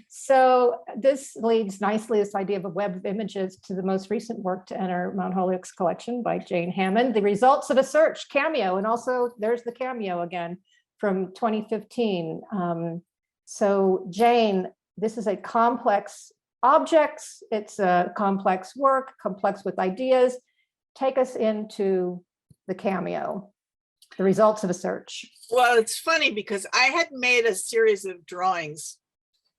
[SPEAKER 2] So this leads nicely, this idea of a web of images, to the most recent work to enter Mount Holyoke's collection by Jane Hammond, The Results of a Search, Cameo. And also there's the cameo again from 2015. So Jane, this is a complex objects. It's a complex work, complex with ideas. Take us into the cameo, The Results of a Search.
[SPEAKER 3] Well, it's funny because I had made a series of drawings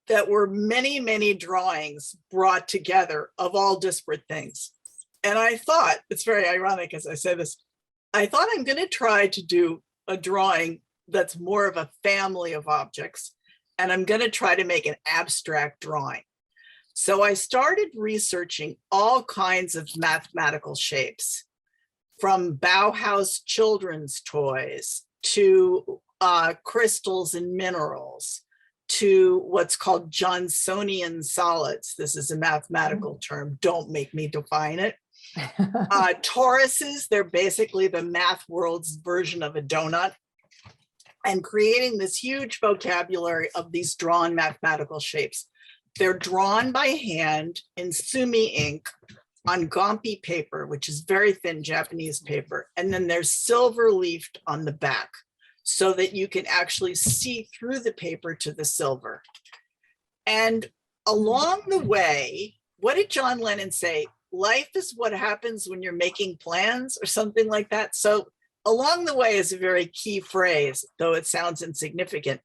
[SPEAKER 3] that were many, many drawings brought together of all disparate things. And I thought, it's very ironic as I say this, I thought I'm going to try to do a drawing that's more of a family of objects, and I'm going to try to make an abstract drawing. So I started researching all kinds of mathematical shapes, from Bauhaus children's toys to crystals and minerals, to what's called Johnsonian solids. This is a mathematical term. Don't make me define it. Toruses, they're basically the math world's version of a donut. And creating this huge vocabulary of these drawn mathematical shapes. They're drawn by hand in sumi ink on gompi paper, which is very thin Japanese paper. And then they're silver leafed on the back, so that you can actually see through the paper to the silver. And along the way, what did John Lennon say? Life is what happens when you're making plans, or something like that. So along the way is a very key phrase, though it sounds insignificant.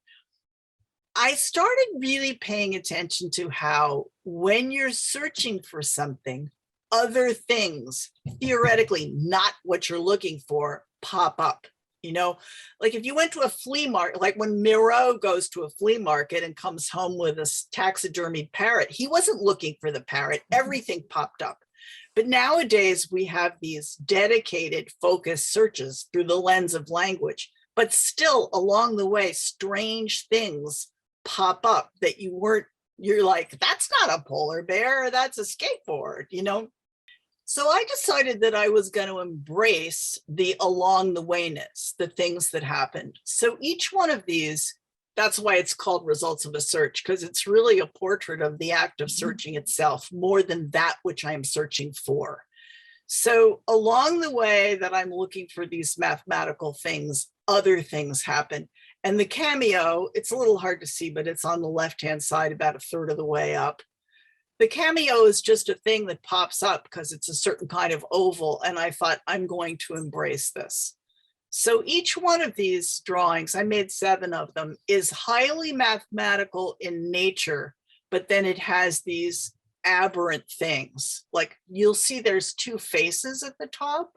[SPEAKER 3] I started really paying attention to how, when you're searching for something, other things, theoretically not what you're looking for, pop up. You know, like if you went to a flea market, like when Miro goes to a flea market and comes home with a taxidermied parrot, he wasn't looking for the parrot, everything popped up. But nowadays we have these dedicated focused searches through the lens of language, but still along the way, strange things pop up that you're like, that's not a polar bear, that's a skateboard, you know? So I decided that I was going to embrace the along the wayness, the things that happened. So each one of these, that's why it's called Results of a Search, because it's really a portrait of the act of searching itself more than that which I am searching for. So along the way that I'm looking for these mathematical things, other things happen. And the cameo, it's a little hard to see, but it's on the left-hand side about a third of the way up. The cameo is just a thing that pops up because it's a certain kind of oval. And I thought, I'm going to embrace this. So each one of these drawings, I made 7 of them, is highly mathematical in nature, but then it has these aberrant things. Like you'll see there's 2 faces at the top.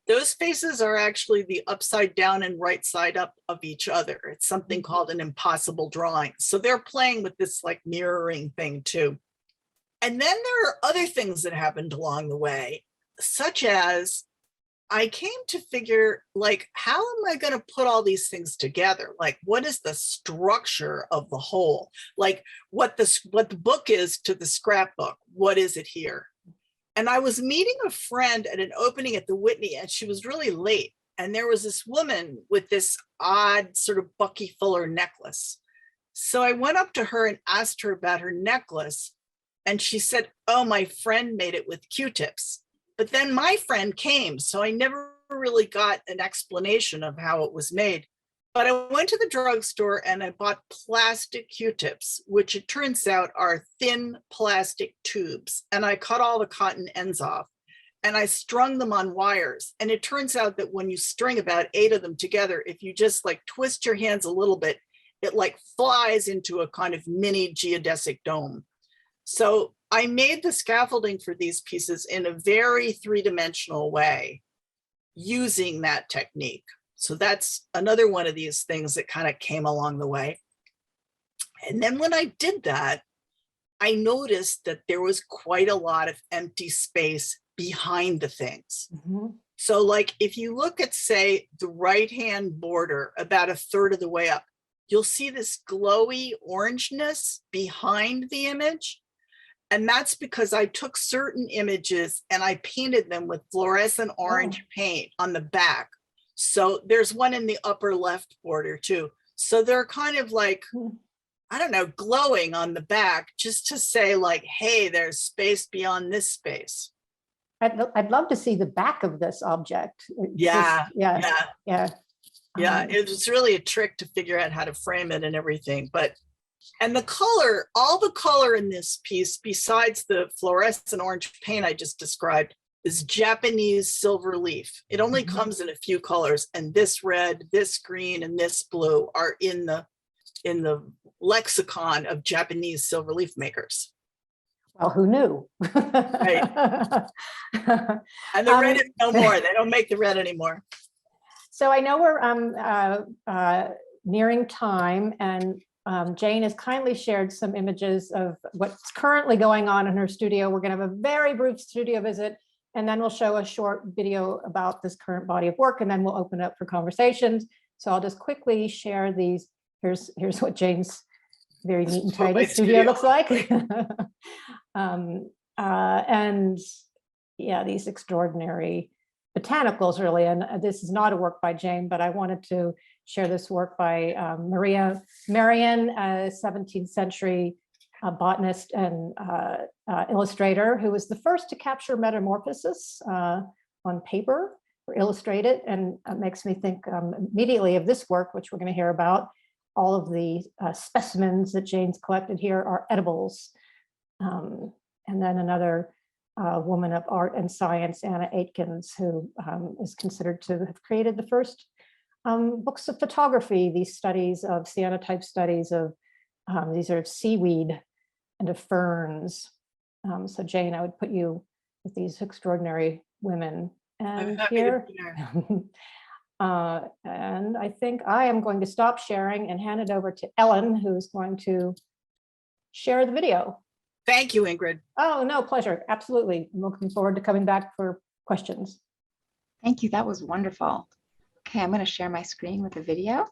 [SPEAKER 3] Those faces are actually the upside down and right side up of each other. It's something called an impossible drawing. So they're playing with this like mirroring thing too. And then there are other things that happened along the way, such as I came to figure, like, how am I going to put all these things together? Like, what is the structure of the whole? Like what the book is to the scrapbook, what is it here? And I was meeting a friend at an opening at the Whitney, and she was really late. And there was this woman with this odd sort of Bucky Fuller necklace. So I went up to her and asked her about her necklace. And she said, oh, my friend made it with Q-tips. But then my friend came, so I never really got an explanation of how it was made. But I went to the drugstore and I bought plastic Q-tips, which it turns out are thin plastic tubes. And I cut all the cotton ends off and I strung them on wires. And it turns out that when you string about 8 of them together, if you just like twist your hands a little bit, it like flies into a kind of mini geodesic dome. So I made the scaffolding for these pieces in a very 3-dimensional way using that technique. So that's another one of these things that kind of came along the way. And then when I did that, I noticed that there was quite a lot of empty space behind the things.
[SPEAKER 2] Mhm.
[SPEAKER 3] So like if you look at, say, the right-hand border about a third of the way up, you'll see this glowy orangeness behind the image. And that's because I took certain images and I painted them with fluorescent orange paint on the back. So there's one in the upper left border too. So they're kind of like, I don't know, glowing on the back just to say like, hey, there's space beyond this space.
[SPEAKER 2] I'd love to see the back of this object.
[SPEAKER 3] Yeah.
[SPEAKER 2] Yeah.
[SPEAKER 3] It was really a trick to figure out how to frame it and everything. And the color, all the color in this piece, besides the fluorescent orange paint I just described, is Japanese silver leaf. It only comes in a few colors, and this red, this green, and this blue are in the lexicon of Japanese silver leaf makers.
[SPEAKER 2] Well, who knew?
[SPEAKER 3] Right. And the red is no more. They don't make the red anymore.
[SPEAKER 2] So I know we're nearing time, and Jane has kindly shared some images of what's currently going on in her studio. We're going to have a very brief studio visit, and then we'll show a short video about this current body of work, and then we'll open up for conversations. So I'll just quickly share these. Here's what Jane's very neat and tidy studio looks like. And yeah, these extraordinary botanicals, really. And this is not a work by Jane, but I wanted to share this work by Maria Marion, a 17th century botanist and illustrator who was the first to capture metamorphosis on paper or illustrate it. And it makes me think immediately of this work, which we're going to hear about. All of the specimens that Jane's collected here are edibles. And then another woman of art and science, Anna Aitkins, who is considered to have created the first books of photography, these studies of cyanotype studies of, these are seaweed and of ferns. So Jane, I would put you with these extraordinary women. And here, and I think I am going to stop sharing and hand it over to Ellen, who's going to share the video.
[SPEAKER 3] Thank you, Ingrid.
[SPEAKER 2] Oh, no, pleasure. Absolutely. I'm looking forward to coming back for questions.
[SPEAKER 4] Thank you. That was wonderful. Okay, I'm going to share my screen with the video.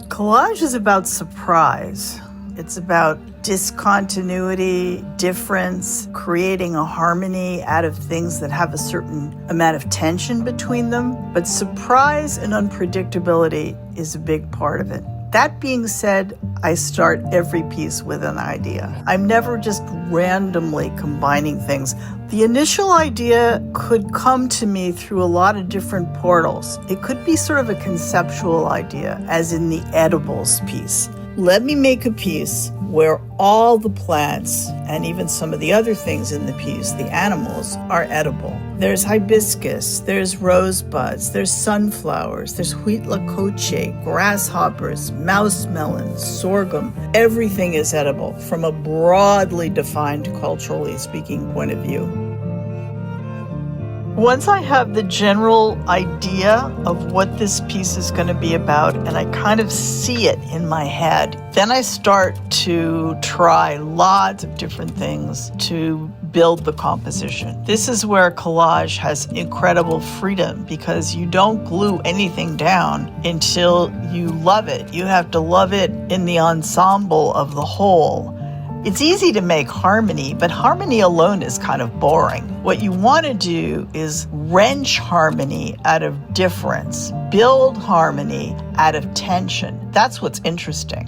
[SPEAKER 5] Collage is about surprise. It's about discontinuity, difference, creating a harmony out of things that have a certain amount of tension between them. But surprise and unpredictability is a big part of it. That being said, I start every piece with an idea. I'm never just randomly combining things. The initial idea could come to me through a lot of different portals. It could be sort of a conceptual idea, as in the edibles piece. Let me make a piece where all the plants and even some of the other things in the piece, the animals, are edible. There's hibiscus, there's rosebuds, there's sunflowers, there's huitlacoche, grasshoppers, mouse melons, sorghum. Everything is edible from a broadly defined, culturally speaking point of view. Once I have the general idea of what this piece is going to be about, and I kind of see it in my head, then I start to try lots of different things to build the composition. This is where collage has incredible freedom, because you don't glue anything down until you love it. You have to love it in the ensemble of the whole. It's easy to make harmony, but harmony alone is kind of boring. What you want to do is wrench harmony out of difference, build harmony out of tension. That's what's interesting.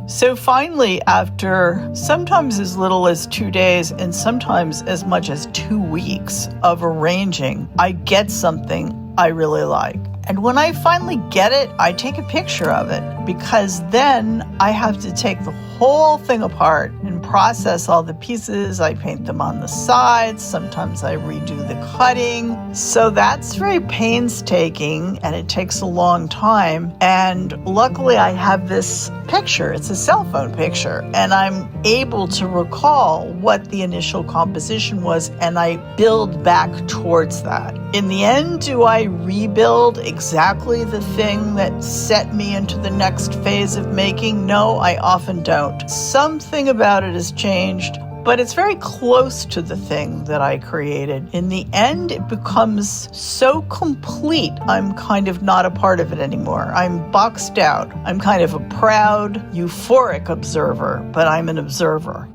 [SPEAKER 5] So finally, after sometimes as little as 2 days and sometimes as much as 2 weeks of arranging, I get something I really like. And when I finally get it, I take a picture of it, because then I have to take the whole thing apart and process all the pieces. I paint them on the sides. Sometimes I redo the cutting. So that's very painstaking, and it takes a long time. And luckily I have this picture. It's a cell phone picture, and I'm able to recall what the initial composition was, and I build back towards that. In the end, do I rebuild exactly the thing that set me into the next phase of making? No, I often don't. Something about it has changed, but it's very close to the thing that I created. In the end, it becomes so complete, I'm kind of not a part of it anymore. I'm boxed out. I'm kind of a proud, euphoric observer, but I'm an observer.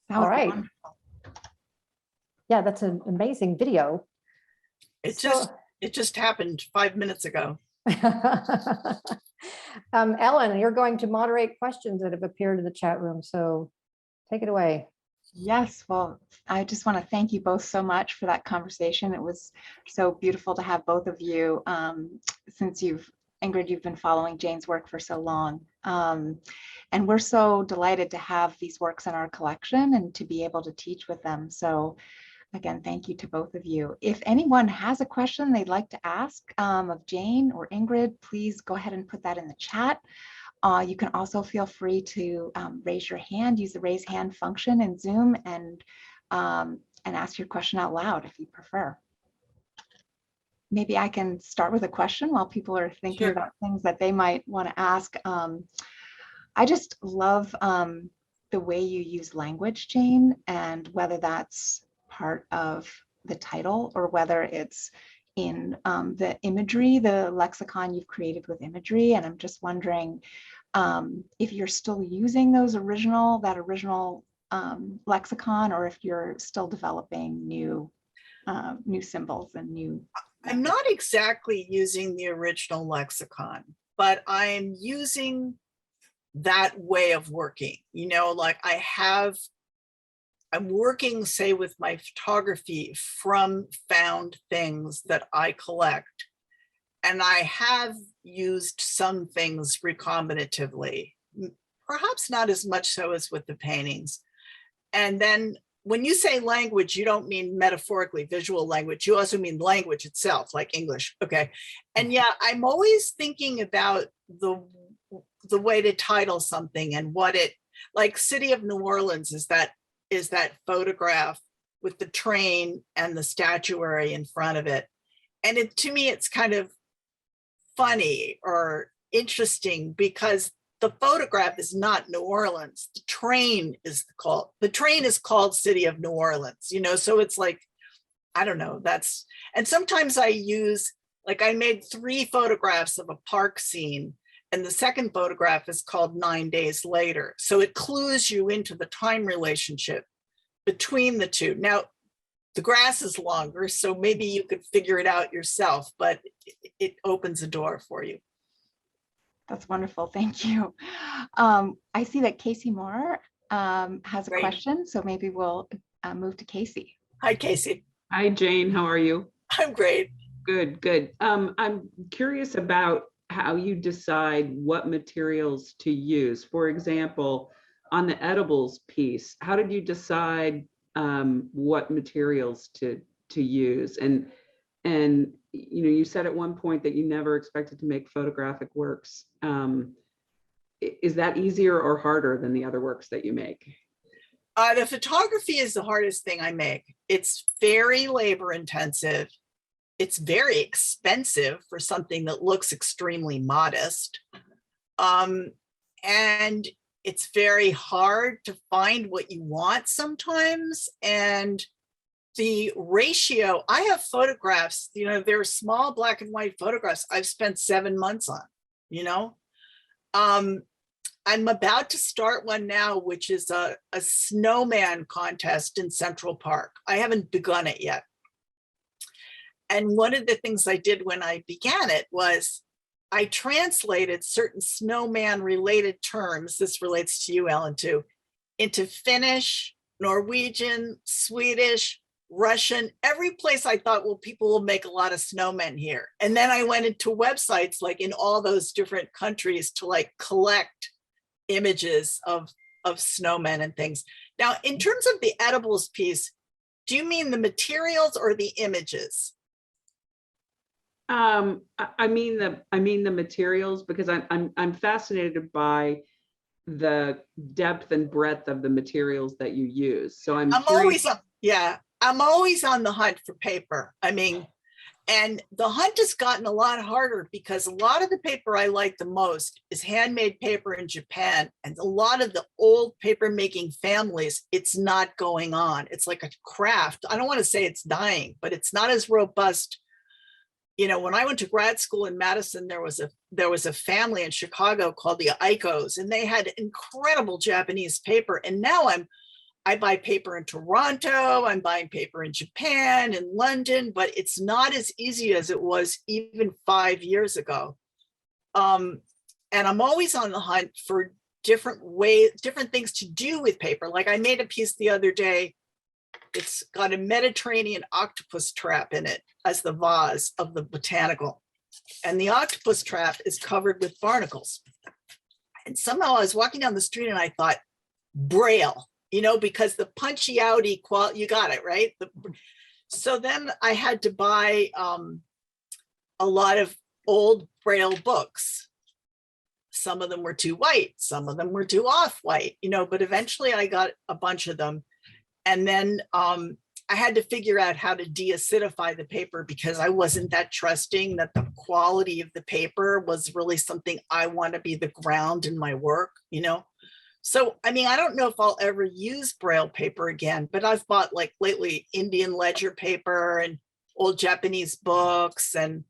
[SPEAKER 4] That
[SPEAKER 2] All
[SPEAKER 4] was
[SPEAKER 2] right.
[SPEAKER 4] wonderful.
[SPEAKER 2] Yeah, that's an amazing video.
[SPEAKER 3] It
[SPEAKER 2] So-
[SPEAKER 3] just happened 5 minutes ago.
[SPEAKER 2] Ellen, you're going to moderate questions that have appeared in the chat room, so take it away.
[SPEAKER 4] Yes, well, I just want to thank you both so much for that conversation. It was so beautiful to have both of you, since Ingrid, you've been following Jane's work for so long. And we're so delighted to have these works in our collection and to be able to teach with them. So again, thank you to both of you. If anyone has a question they'd like to ask of Jane or Ingrid, please go ahead and put that in the chat. You can also feel free to raise your hand, use the raise hand function in Zoom, and ask your question out loud if you prefer. Maybe I can start with a question while people are thinking
[SPEAKER 3] Sure.
[SPEAKER 4] about things that they might want to ask. I just love the way you use language, Jane, and whether that's part of the title or whether it's in the imagery, the lexicon you've created with imagery. And I'm just wondering if you're still using that original lexicon, or if you're still developing new symbols and new.
[SPEAKER 3] I'm not exactly using the original lexicon, but I'm using that way of working. You know, like I'm working, say, with my photography from found things that I collect. And I have used some things recombinatively, perhaps not as much so as with the paintings. And then when you say language, you don't mean metaphorically visual language. You also mean language itself, like English. Okay. And yeah, I'm always thinking about the way to title something and what it, like City of New Orleans is that photograph with the train and the statuary in front of it. And to me, it's kind of funny or interesting because the photograph is not New Orleans. The train is called City of New Orleans, you know, so it's like, I don't know, and sometimes I made 3 photographs of a park scene, and the second photograph is called 9 Days Later. So it clues you into the time relationship between the two. Now, the grass is longer, so maybe you could figure it out yourself, but it opens a door for you.
[SPEAKER 4] That's wonderful. Thank you. I see that Casey Moore has a
[SPEAKER 3] Great.
[SPEAKER 4] question, so maybe we'll move to Casey.
[SPEAKER 3] Hi, Casey.
[SPEAKER 6] Hi, Jane. How are you?
[SPEAKER 3] I'm great.
[SPEAKER 6] Good, good. I'm curious about how you decide what materials to use. For example, on the edibles piece, how did you decide what materials to use? And you know, you said at one point that you never expected to make photographic works. Is that easier or harder than the other works that you make?
[SPEAKER 3] The photography is the hardest thing I make. It's very labor intensive. It's very expensive for something that looks extremely modest. And it's very hard to find what you want sometimes. And the ratio, I have photographs, you know, they're small black and white photographs I've spent 7 months on, you know. I'm about to start one now, which is a snowman contest in Central Park. I haven't begun it yet. And one of the things I did when I began it was I translated certain snowman related terms, this relates to you, Ellen, too, into Finnish, Norwegian, Swedish, Russian, every place I thought, well, people will make a lot of snowmen here. And then I went into websites like in all those different countries to like collect images of snowmen and things. Now, in terms of the edibles piece, do you mean the materials or the images?
[SPEAKER 6] I mean the materials, because I'm fascinated by the depth and breadth of the materials that you use. So I'm curious.
[SPEAKER 3] I'm always on the hunt for paper. I mean, and the hunt has gotten a lot harder because a lot of the paper I like the most is handmade paper in Japan. And a lot of the old paper making families, it's not going on. It's like a craft. I don't want to say it's dying, but it's not as robust. You know, when I went to grad school in Madison, there was a family in Chicago called the Icos, and they had incredible Japanese paper. And now I buy paper in Toronto, I'm buying paper in Japan, in London, but it's not as easy as it was even 5 years ago. And I'm always on the hunt for different ways, different things to do with paper. Like I made a piece the other day. It's got a Mediterranean octopus trap in it as the vase of the botanical. And the octopus trap is covered with barnacles. And somehow I was walking down the street and I thought, Braille, you know, because the punchy outy quality, you got it, right? So then I had to buy a lot of old Braille books. Some of them were too white, some of them were too off-white, you know, but eventually I got a bunch of them. And then I had to figure out how to de-acidify the paper because I wasn't that trusting that the quality of the paper was really something I want to be the ground in my work, you know? So, I mean, I don't know if I'll ever use Braille paper again, but I've bought like lately Indian ledger paper and old Japanese books. And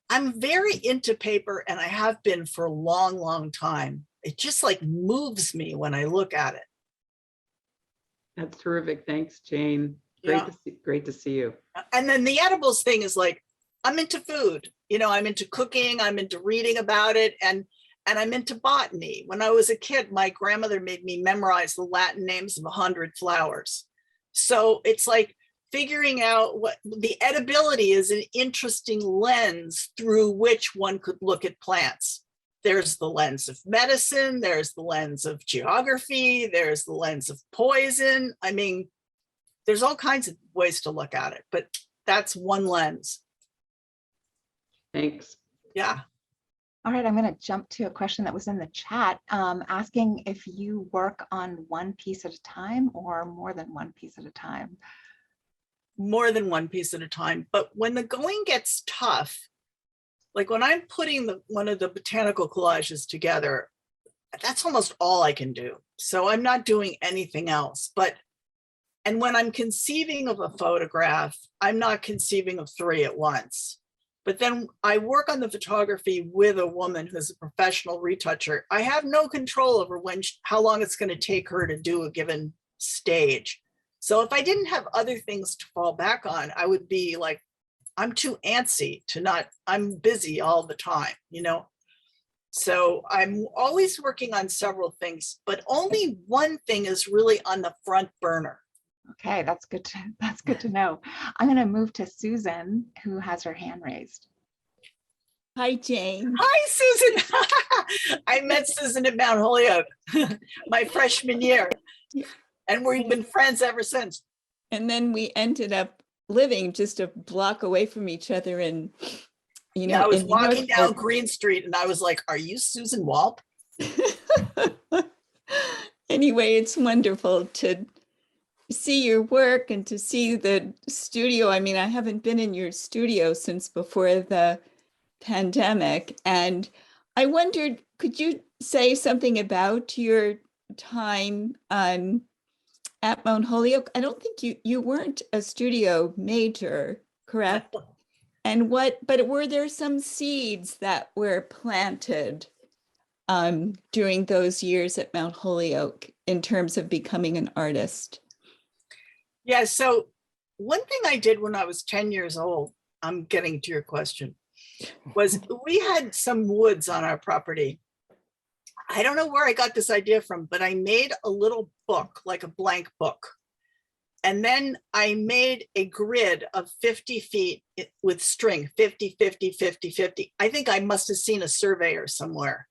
[SPEAKER 3] I'm very into paper and I have been for a long, long time. It just like moves me when I look at it.
[SPEAKER 6] That's terrific. Thanks, Jane. Great to see you.
[SPEAKER 3] And then the edibles thing is like, I'm into food, you know, I'm into cooking, I'm into reading about it, and I'm into botany. When I was a kid, my grandmother made me memorize the Latin names of 100 flowers. So it's like figuring out what the edibility is, an interesting lens through which one could look at plants. There's the lens of medicine, there's the lens of geography, there's the lens of poison. I mean, there's all kinds of ways to look at it, but that's one lens.
[SPEAKER 6] Thanks.
[SPEAKER 3] Yeah.
[SPEAKER 4] All right, I'm going to jump to a question that was in the chat, asking if you work on one piece at a time or more than one piece at a time.
[SPEAKER 3] More than one piece at a time. But when the going gets tough, like when I'm putting one of the botanical collages together, that's almost all I can do. So I'm not doing anything else. And when I'm conceiving of a photograph, I'm not conceiving of 3 at once. But then I work on the photography with a woman who's a professional retoucher. I have no control over how long it's going to take her to do a given stage. So if I didn't have other things to fall back on, I would be like, I'm too antsy I'm busy all the time, you know? So I'm always working on several things, but only one thing is really on the front burner.
[SPEAKER 4] Okay, that's good to know. I'm going to move to Susan, who has her hand raised.
[SPEAKER 7] Hi, Jane.
[SPEAKER 3] Hi, Susan. I met Susan at Mount Holyoke my freshman year, and we've been friends ever since.
[SPEAKER 7] And then we ended up living just a block away from each other, and
[SPEAKER 3] I was walking down Green Street and I was like, are you Susan Walp?
[SPEAKER 7] Anyway, it's wonderful to see your work and to see the studio. I mean, I haven't been in your studio since before the pandemic, and I wondered, could you say something about your time at Mount Holyoke? I don't think you weren't a studio major, correct? And but were there some seeds that were planted during those years at Mount Holyoke in terms of becoming an artist?
[SPEAKER 3] Yeah, so one thing I did when I was 10 years old, I'm getting to your question, was we had some woods on our property. I don't know where I got this idea from, but I made a little book, like a blank book. And then I made a grid of 50 feet with string, 50, 50, 50, 50. I think I must have seen a surveyor somewhere.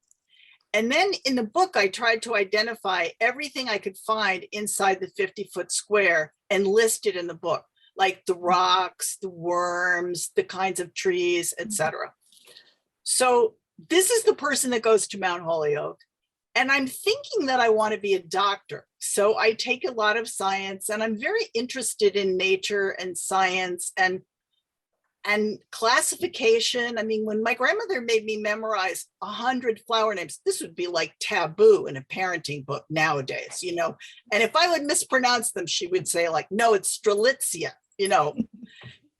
[SPEAKER 3] And then in the book, I tried to identify everything I could find inside the 50-foot square and list it in the book, like the rocks, the worms, the kinds of trees, etc. So this is the person that goes to Mount Holyoke. And I'm thinking that I want to be a doctor. So I take a lot of science, and I'm very interested in nature and science and classification. I mean, when my grandmother made me memorize 100 flower names, this would be like taboo in a parenting book nowadays, you know. And if I would mispronounce them, she would say like, no, it's Strelitzia, you know.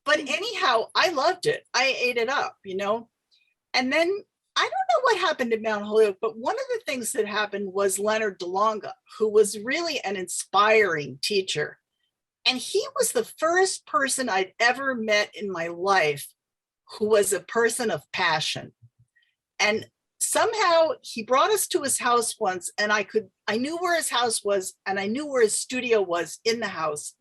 [SPEAKER 3] But anyhow, I loved it. I ate it up, you know. And then I don't know what happened at Mount Holyoke, but one of the things that happened was Leonard DeLonga, who was really an inspiring teacher. And he was the first person I'd ever met in my life who was a person of passion. And somehow he brought us to his house once, and I knew where his house was, and I knew where his studio was in the house.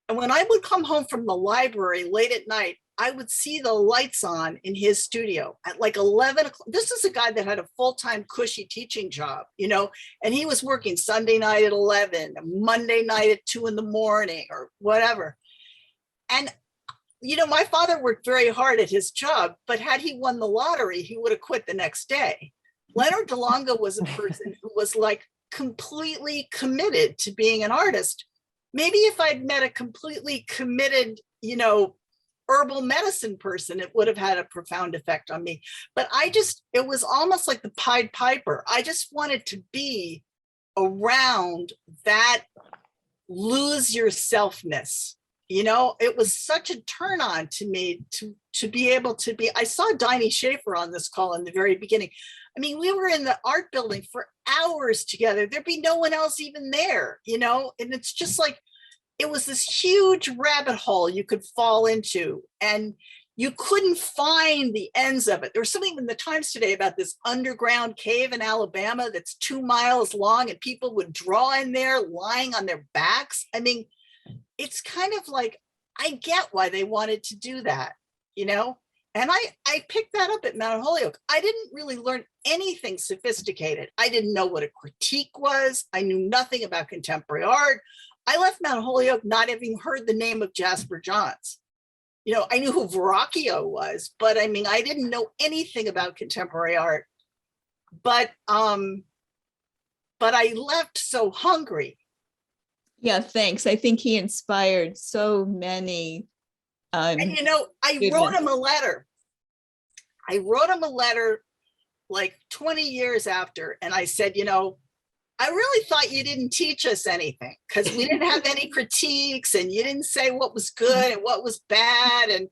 [SPEAKER 3] And when I would come home from the library late at night, I would see the lights on in his studio at like 11 o'clock. This is a guy that had a full-time cushy teaching job, you know, and he was working Sunday night at 11, Monday night at 2 in the morning or whatever. And, you know, my father worked very hard at his job, but had he won the lottery, he would have quit the next day. Leonard DeLonga was a person who was like completely committed to being an artist. Maybe if I'd met a completely committed, you know, herbal medicine person, it would have had a profound effect on me. But it was almost like the Pied Piper. I just wanted to be around that lose yourselfness. You know, it was such a turn on to me to be able to be. I saw Diney Schaefer on this call in the very beginning. I mean, we were in the art building for hours together. There'd be no one else even there, you know, and it's just like, it was this huge rabbit hole you could fall into, and you couldn't find the ends of it. There was something in the Times today about this underground cave in Alabama that's 2 miles long, and people would draw in there lying on their backs. I mean, it's kind of like, I get why they wanted to do that, you know? And I picked that up at Mount Holyoke. I didn't really learn anything sophisticated. I didn't know what a critique was. I knew nothing about contemporary art. I left Mount Holyoke not having heard the name of Jasper Johns. You know, I knew who Verrocchio was, but I mean, I didn't know anything about contemporary art. But I left so hungry.
[SPEAKER 7] Yeah, thanks. I think he inspired so many.
[SPEAKER 3] And you know, I wrote him a letter. I wrote him a letter like 20 years after, and I said, you know, I really thought you didn't teach us anything because we didn't have any critiques, and you didn't say what was good and what was bad. And,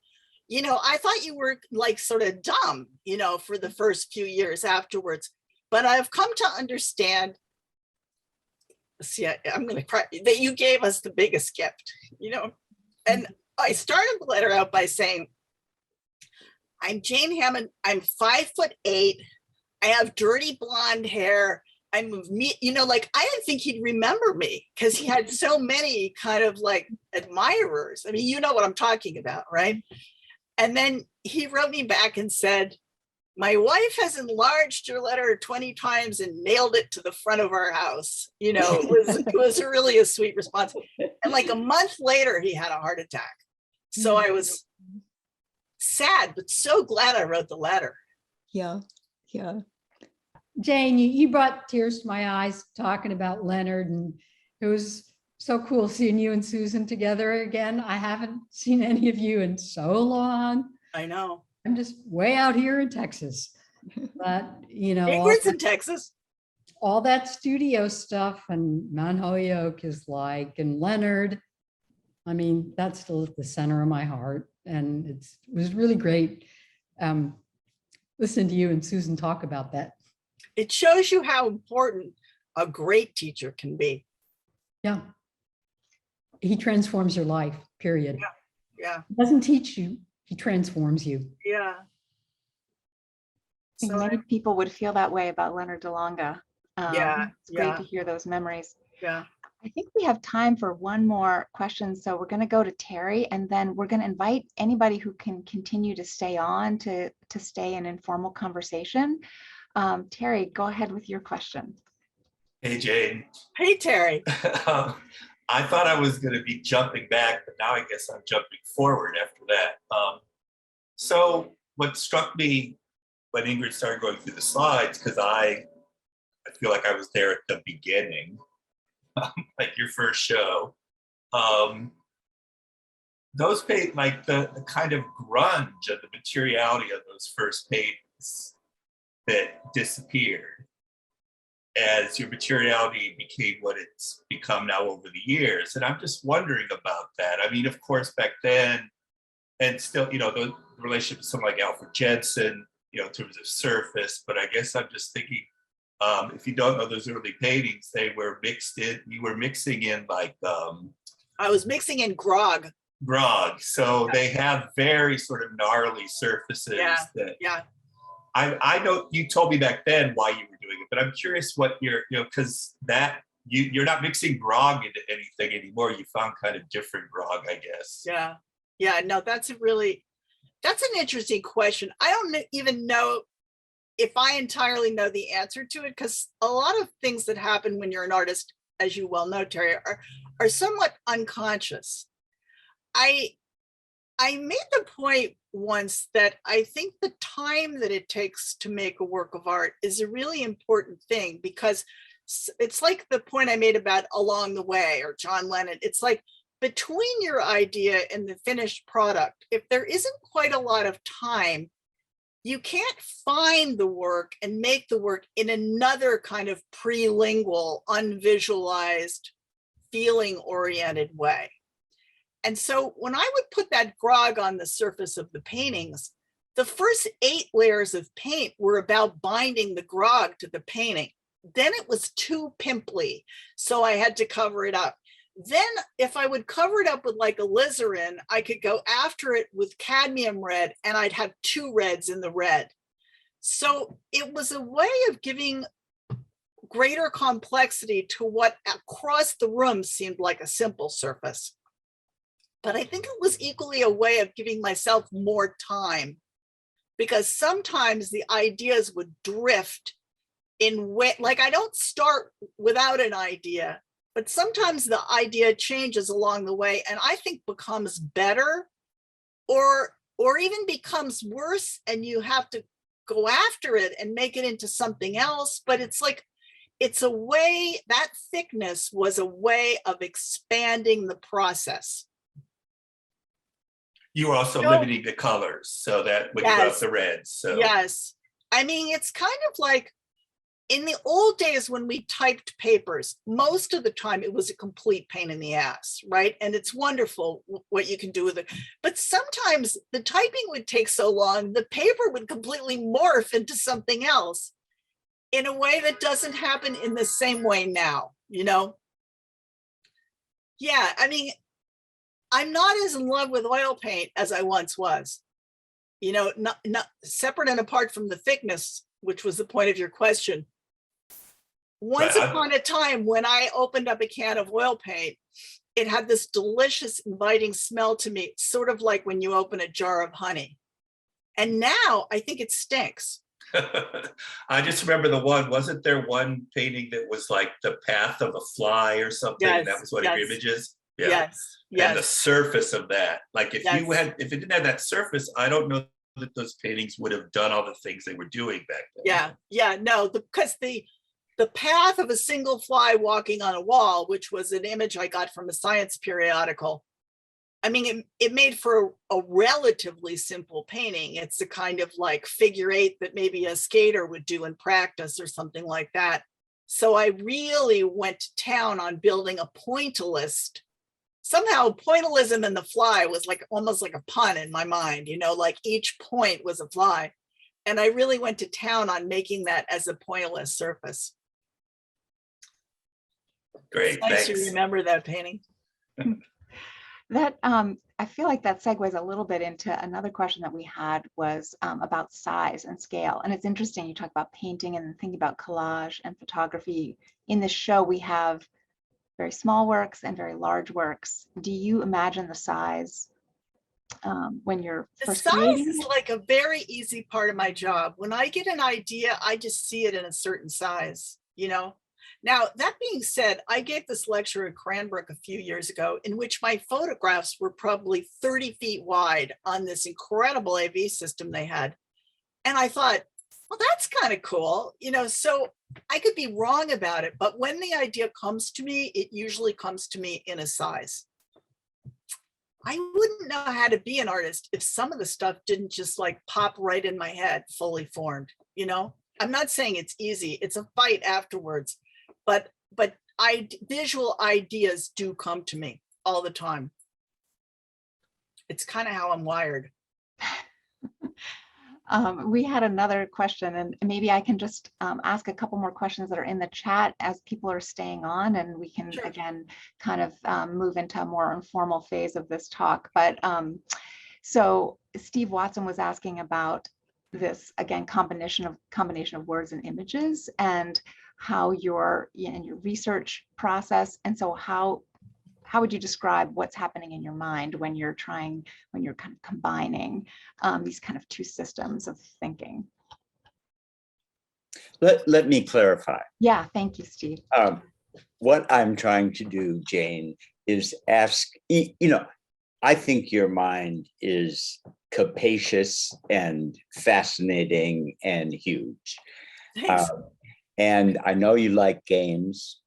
[SPEAKER 3] you know, I thought you were like sort of dumb, you know, for the first few years afterwards. But I've come to understand, see, I'm going to cry, that you gave us the biggest gift, you know. And I started the letter out by saying, I'm Jane Hammond. I'm 5'8". I have dirty blonde hair. I'm me, you know, like I didn't think he'd remember me because he had so many kind of like admirers. I mean, you know what I'm talking about, right? And then he wrote me back and said, my wife has enlarged your letter 20 times and nailed it to the front of our house. You know, it was really a sweet response. And like a month later, he had a heart attack. So I was sad, but so glad I wrote the letter.
[SPEAKER 7] Yeah, yeah.
[SPEAKER 8] Jane, you brought tears to my eyes talking about Leonard, and it was so cool seeing you and Susan together again. I haven't seen any of you in so long.
[SPEAKER 3] I know.
[SPEAKER 8] I'm just way out here in Texas, but you know,
[SPEAKER 3] Ingrid's in Texas.
[SPEAKER 8] All that studio stuff and Mount Holyoke is like, and Leonard, I mean, that's still at the center of my heart. And it was really great listening to you and Susan talk about that.
[SPEAKER 3] It shows you how important a great teacher can be.
[SPEAKER 8] Yeah. He transforms your life, period.
[SPEAKER 3] Yeah.
[SPEAKER 8] He doesn't teach you, he transforms you.
[SPEAKER 3] Yeah.
[SPEAKER 4] I think many people would feel that way about Leonard DeLonga.
[SPEAKER 3] Yeah,
[SPEAKER 4] It's great to hear those memories.
[SPEAKER 3] Yeah.
[SPEAKER 4] I think we have time for one more question. So we're going to go to Terry, and then we're going to invite anybody who can continue to stay on to stay in informal conversation. Terry, go ahead with your question.
[SPEAKER 9] Hey, Jane.
[SPEAKER 3] Hey, Terry.
[SPEAKER 9] I thought I was going to be jumping back, but now I guess I'm jumping forward after that. So what struck me when Ingrid started going through the slides, because I feel like I was there at the beginning, like your first show, those paint, like the kind of grunge of the materiality of those first paintings that disappeared as your materiality became what it's become now over the years. And I'm just wondering about that. I mean, of course, back then, and still, you know, the relationship with someone like Alfred Jensen, you know, in terms of surface, but I guess I'm just thinking, if you don't know those early paintings, they were mixed in, you were mixing in like
[SPEAKER 3] I was mixing in grog.
[SPEAKER 9] So
[SPEAKER 3] Yeah.
[SPEAKER 9] they have very sort of gnarly surfaces that
[SPEAKER 3] Yeah.
[SPEAKER 9] I know you told me back then why you were doing it, but I'm curious what you're, you know, because that you're not mixing grog into anything anymore. You found kind of different grog, I guess.
[SPEAKER 3] Yeah. Yeah. No, that's an interesting question. I don't even know if I entirely know the answer to it, because a lot of things that happen when you're an artist, as you well know, Terry, are somewhat unconscious. I made the point once that I think the time that it takes to make a work of art is a really important thing, because it's like the point I made about Along the Way or John Lennon. It's like between your idea and the finished product, if there isn't quite a lot of time, you can't find the work and make the work in another kind of prelingual, unvisualized, feeling-oriented way. And so when I would put that grog on the surface of the paintings, the first 8 layers of paint were about binding the grog to the painting. Then it was too pimply, so I had to cover it up. Then if I would cover it up with like alizarin, I could go after it with cadmium red and I'd have 2 reds in the red. So it was a way of giving greater complexity to what across the room seemed like a simple surface. But I think it was equally a way of giving myself more time, because sometimes the ideas would drift in way, like I don't start without an idea, but sometimes the idea changes along the way and I think becomes better or even becomes worse, and you have to go after it and make it into something else. But it's like, it's a way, that thickness was a way of expanding the process.
[SPEAKER 9] You were also limiting the colors so that when you got the reds. So
[SPEAKER 3] yes, I mean, it's kind of like in the old days when we typed papers, most of the time it was a complete pain in the ass, right? And it's wonderful what you can do with it. But sometimes the typing would take so long, the paper would completely morph into something else in a way that doesn't happen in the same way now, you know? Yeah, I mean, I'm not as in love with oil paint as I once was, you know, not separate and apart from the thickness, which was the point of your question. Once upon a time, when I opened up a can of oil paint, it had this delicious, inviting smell to me, sort of like when you open a jar of honey. And now I think it stinks.
[SPEAKER 9] I just remember wasn't there one painting that was like the path of a fly or something?
[SPEAKER 3] Yes,
[SPEAKER 9] That was one of your images. Yeah.
[SPEAKER 3] Yes.
[SPEAKER 9] And the surface of that, like if it didn't have that surface, I don't know that those paintings would have done all the things they were doing back then.
[SPEAKER 3] Yeah, no, because the path of a single fly walking on a wall, which was an image I got from a science periodical. I mean, it made for a relatively simple painting. It's the kind of like figure 8 that maybe a skater would do in practice or something like that. So I really went to town on building a pointillist. Somehow pointillism and the fly was like almost like a pun in my mind, you know, like each point was a fly. And I really went to town on making that as a pointillist surface.
[SPEAKER 9] Great,
[SPEAKER 3] it's nice
[SPEAKER 9] thanks.
[SPEAKER 3] to remember that painting.
[SPEAKER 4] That I feel like that segues a little bit into another question that we had was about size and scale. And it's interesting, you talk about painting and thinking about collage and photography. In this show, we have very small works and very large works. Do you imagine the size when you're
[SPEAKER 3] The
[SPEAKER 4] first
[SPEAKER 3] size
[SPEAKER 4] creating?
[SPEAKER 3] is like a very easy part of my job. When I get an idea, I just see it in a certain size, you know? Now, that being said, I gave this lecture at Cranbrook a few years ago in which my photographs were probably 30 feet wide on this incredible AV system they had. And I thought, well, that's kind of cool, you know, so I could be wrong about it, but when the idea comes to me, it usually comes to me in a size. I wouldn't know how to be an artist if some of the stuff didn't just like pop right in my head, fully formed, you know? I'm not saying it's easy, it's a fight afterwards, but visual ideas do come to me all the time. It's kind of how I'm wired.
[SPEAKER 4] We had another question, and maybe I can just ask a couple more questions that are in the chat as people are staying on, and we can
[SPEAKER 3] Sure.
[SPEAKER 4] again kind of move into a more informal phase of this talk. But so Steve Watson was asking about this again combination of words and images, and how your research process, and so how would you describe what's happening in your mind when you're kind of combining these kind of two systems of thinking?
[SPEAKER 10] Let me clarify.
[SPEAKER 4] Yeah, thank you, Steve.
[SPEAKER 10] What I'm trying to do, Jane, is ask, you know, I think your mind is capacious and fascinating and huge.
[SPEAKER 3] Thanks.
[SPEAKER 10] And I know you like games.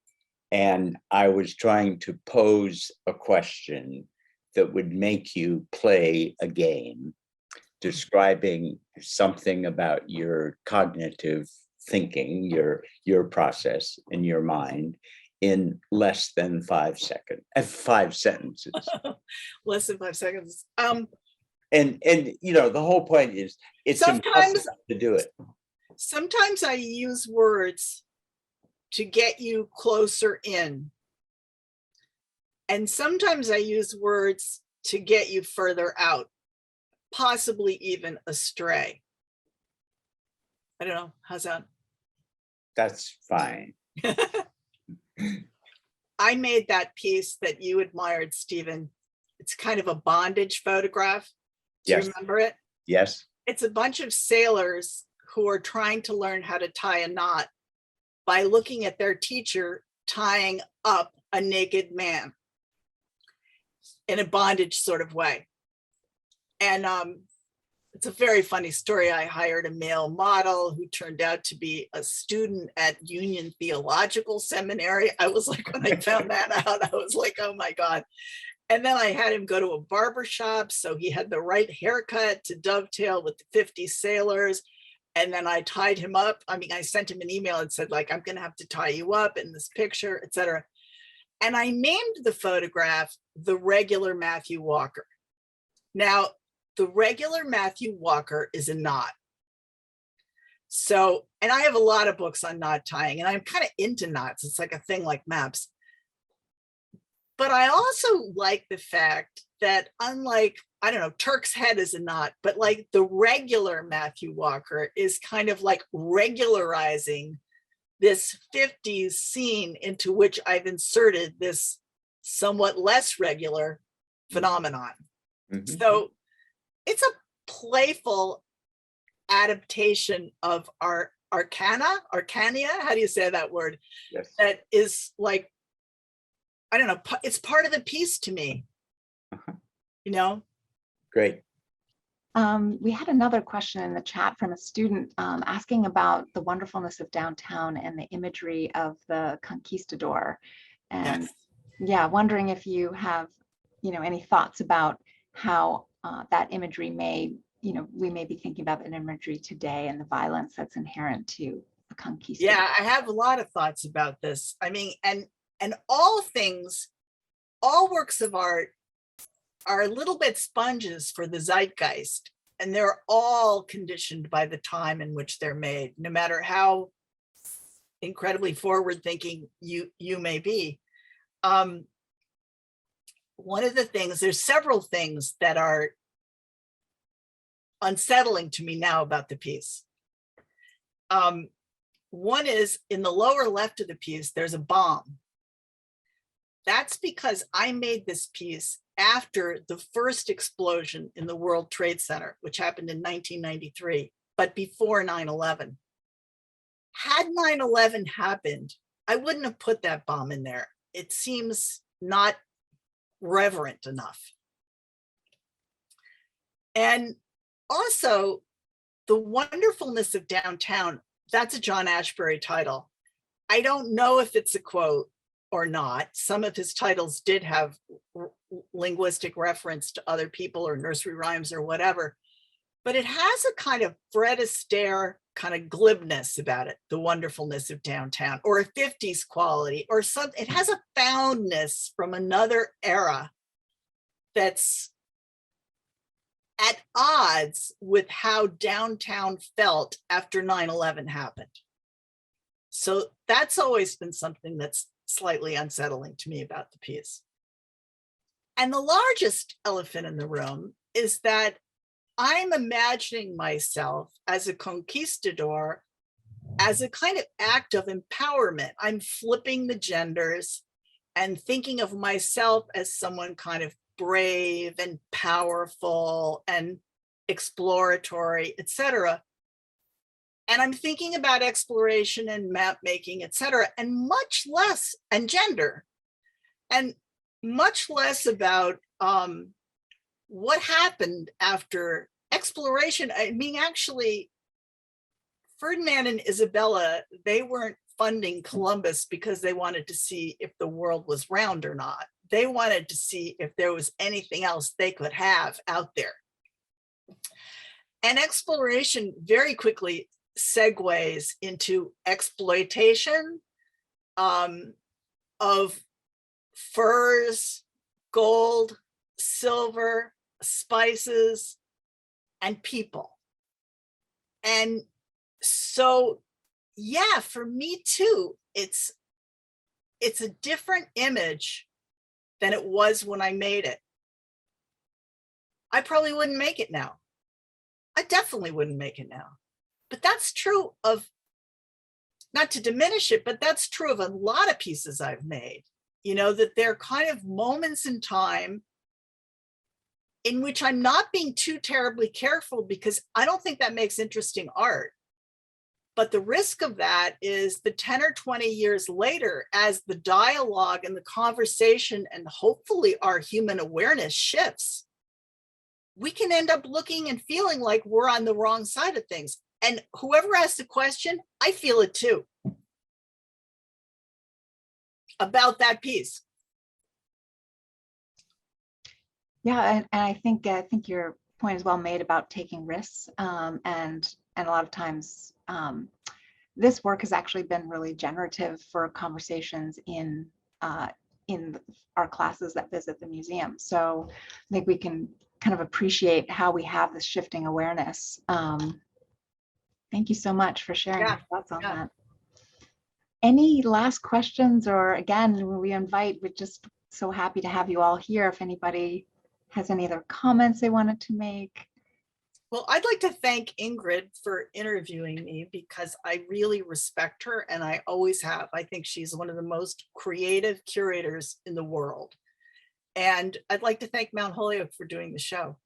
[SPEAKER 10] And I was trying to pose a question that would make you play a game, describing something about your cognitive thinking, your process in your mind in less than 5 seconds, 5 sentences.
[SPEAKER 3] Less than 5 seconds.
[SPEAKER 10] And you know, the whole point is it's
[SPEAKER 3] Sometimes-
[SPEAKER 10] impossible to do it.
[SPEAKER 3] Sometimes I use words to get you closer in. And sometimes I use words to get you further out, possibly even astray. I don't know, how's that?
[SPEAKER 10] That's fine.
[SPEAKER 3] I made that piece that you admired, Stephen. It's kind of a bondage photograph. Do
[SPEAKER 10] Yes.
[SPEAKER 3] you remember it?
[SPEAKER 10] Yes.
[SPEAKER 3] It's a bunch of sailors who are trying to learn how to tie a knot by looking at their teacher tying up a naked man in a bondage sort of way. And it's a very funny story. I hired a male model who turned out to be a student at Union Theological Seminary. I was like, when I found that out, I was like, oh my God. And then I had him go to a barber shop, so he had the right haircut to dovetail with the 50 sailors. And then I tied him up. I mean, I sent him an email and said, like, I'm going to have to tie you up in this picture, etc. And I named the photograph The Regular Matthew Walker. Now, the regular Matthew Walker is a knot. So, and I have a lot of books on knot tying, and I'm kind of into knots. It's like a thing like maps. But I also like the fact that unlike, I don't know, Turk's Head is a knot, but like the regular Matthew Walker is kind of like regularizing this 50s scene into which I've inserted this somewhat less regular phenomenon.
[SPEAKER 10] Mhm.
[SPEAKER 3] So it's a playful adaptation of our arcania, how do you say that word?
[SPEAKER 10] Yes.
[SPEAKER 3] That is like, I don't know, it's part of the piece to me, you know?
[SPEAKER 10] Great.
[SPEAKER 4] We had another question in the chat from a student asking about the wonderfulness of downtown and the imagery of the conquistador. And
[SPEAKER 3] Yes.
[SPEAKER 4] yeah, wondering if you have, any thoughts about how that imagery may, we may be thinking about that imagery today and the violence that's inherent to a conquistador.
[SPEAKER 3] Yeah, I have a lot of thoughts about this. I mean, and all works of art are a little bit sponges for the zeitgeist, and they're all conditioned by the time in which they're made, no matter how incredibly forward thinking you may be. One of the things, there's several things that are unsettling to me now about the piece. One is in the lower left of the piece, there's a bomb. That's because I made this piece after the first explosion in the World Trade Center, which happened in 1993, but before 9/11. Had 9/11 happened, I wouldn't have put that bomb in there. It seems not reverent enough. And also, The Wonderfulness of Downtown, that's a John Ashbery title. I don't know if it's a quote or not. Some of his titles did have linguistic reference to other people or nursery rhymes or whatever, but it has a kind of Fred Astaire kind of glibness about it, The Wonderfulness of Downtown, or a 50s quality, or something. It has a foundness from another era that's at odds with how downtown felt after 9/11 happened. So that's always been something that's slightly unsettling to me about the piece. And the largest elephant in the room is that I'm imagining myself as a conquistador, as a kind of act of empowerment. I'm flipping the genders and thinking of myself as someone kind of brave and powerful and exploratory, etc. And I'm thinking about exploration and map making, etc., and much less, and gender, and much less about what happened after exploration. I mean, actually, Ferdinand and Isabella, they weren't funding Columbus because they wanted to see if the world was round or not. They wanted to see if there was anything else they could have out there. And exploration very quickly segues into exploitation of furs, gold, silver, spices, and people. And so, yeah, for me too, it's a different image than it was when I made it. I probably wouldn't make it now. I definitely wouldn't make it now. But that's true of, not to diminish it, but that's true of a lot of pieces I've made, you know, that they're kind of moments in time in which I'm not being too terribly careful, because I don't think that makes interesting art. But the risk of that is the 10 or 20 years later, as the dialogue and the conversation and hopefully our human awareness shifts, we can end up looking and feeling like we're on the wrong side of things. And whoever asked the question, I feel it too about that piece.
[SPEAKER 4] Yeah, and I think your point is well made about taking risks, and a lot of times this work has actually been really generative for conversations in our classes that visit the museum. So I think we can kind of appreciate how we have this shifting awareness. Thank you so much for sharing your thoughts on that. Any last questions? Or again, we're just so happy to have you all here. If anybody has any other comments they wanted to make.
[SPEAKER 3] Well, I'd like to thank Ingrid for interviewing me, because I really respect her, and I always have. I think she's one of the most creative curators in the world. And I'd like to thank Mount Holyoke for doing the show.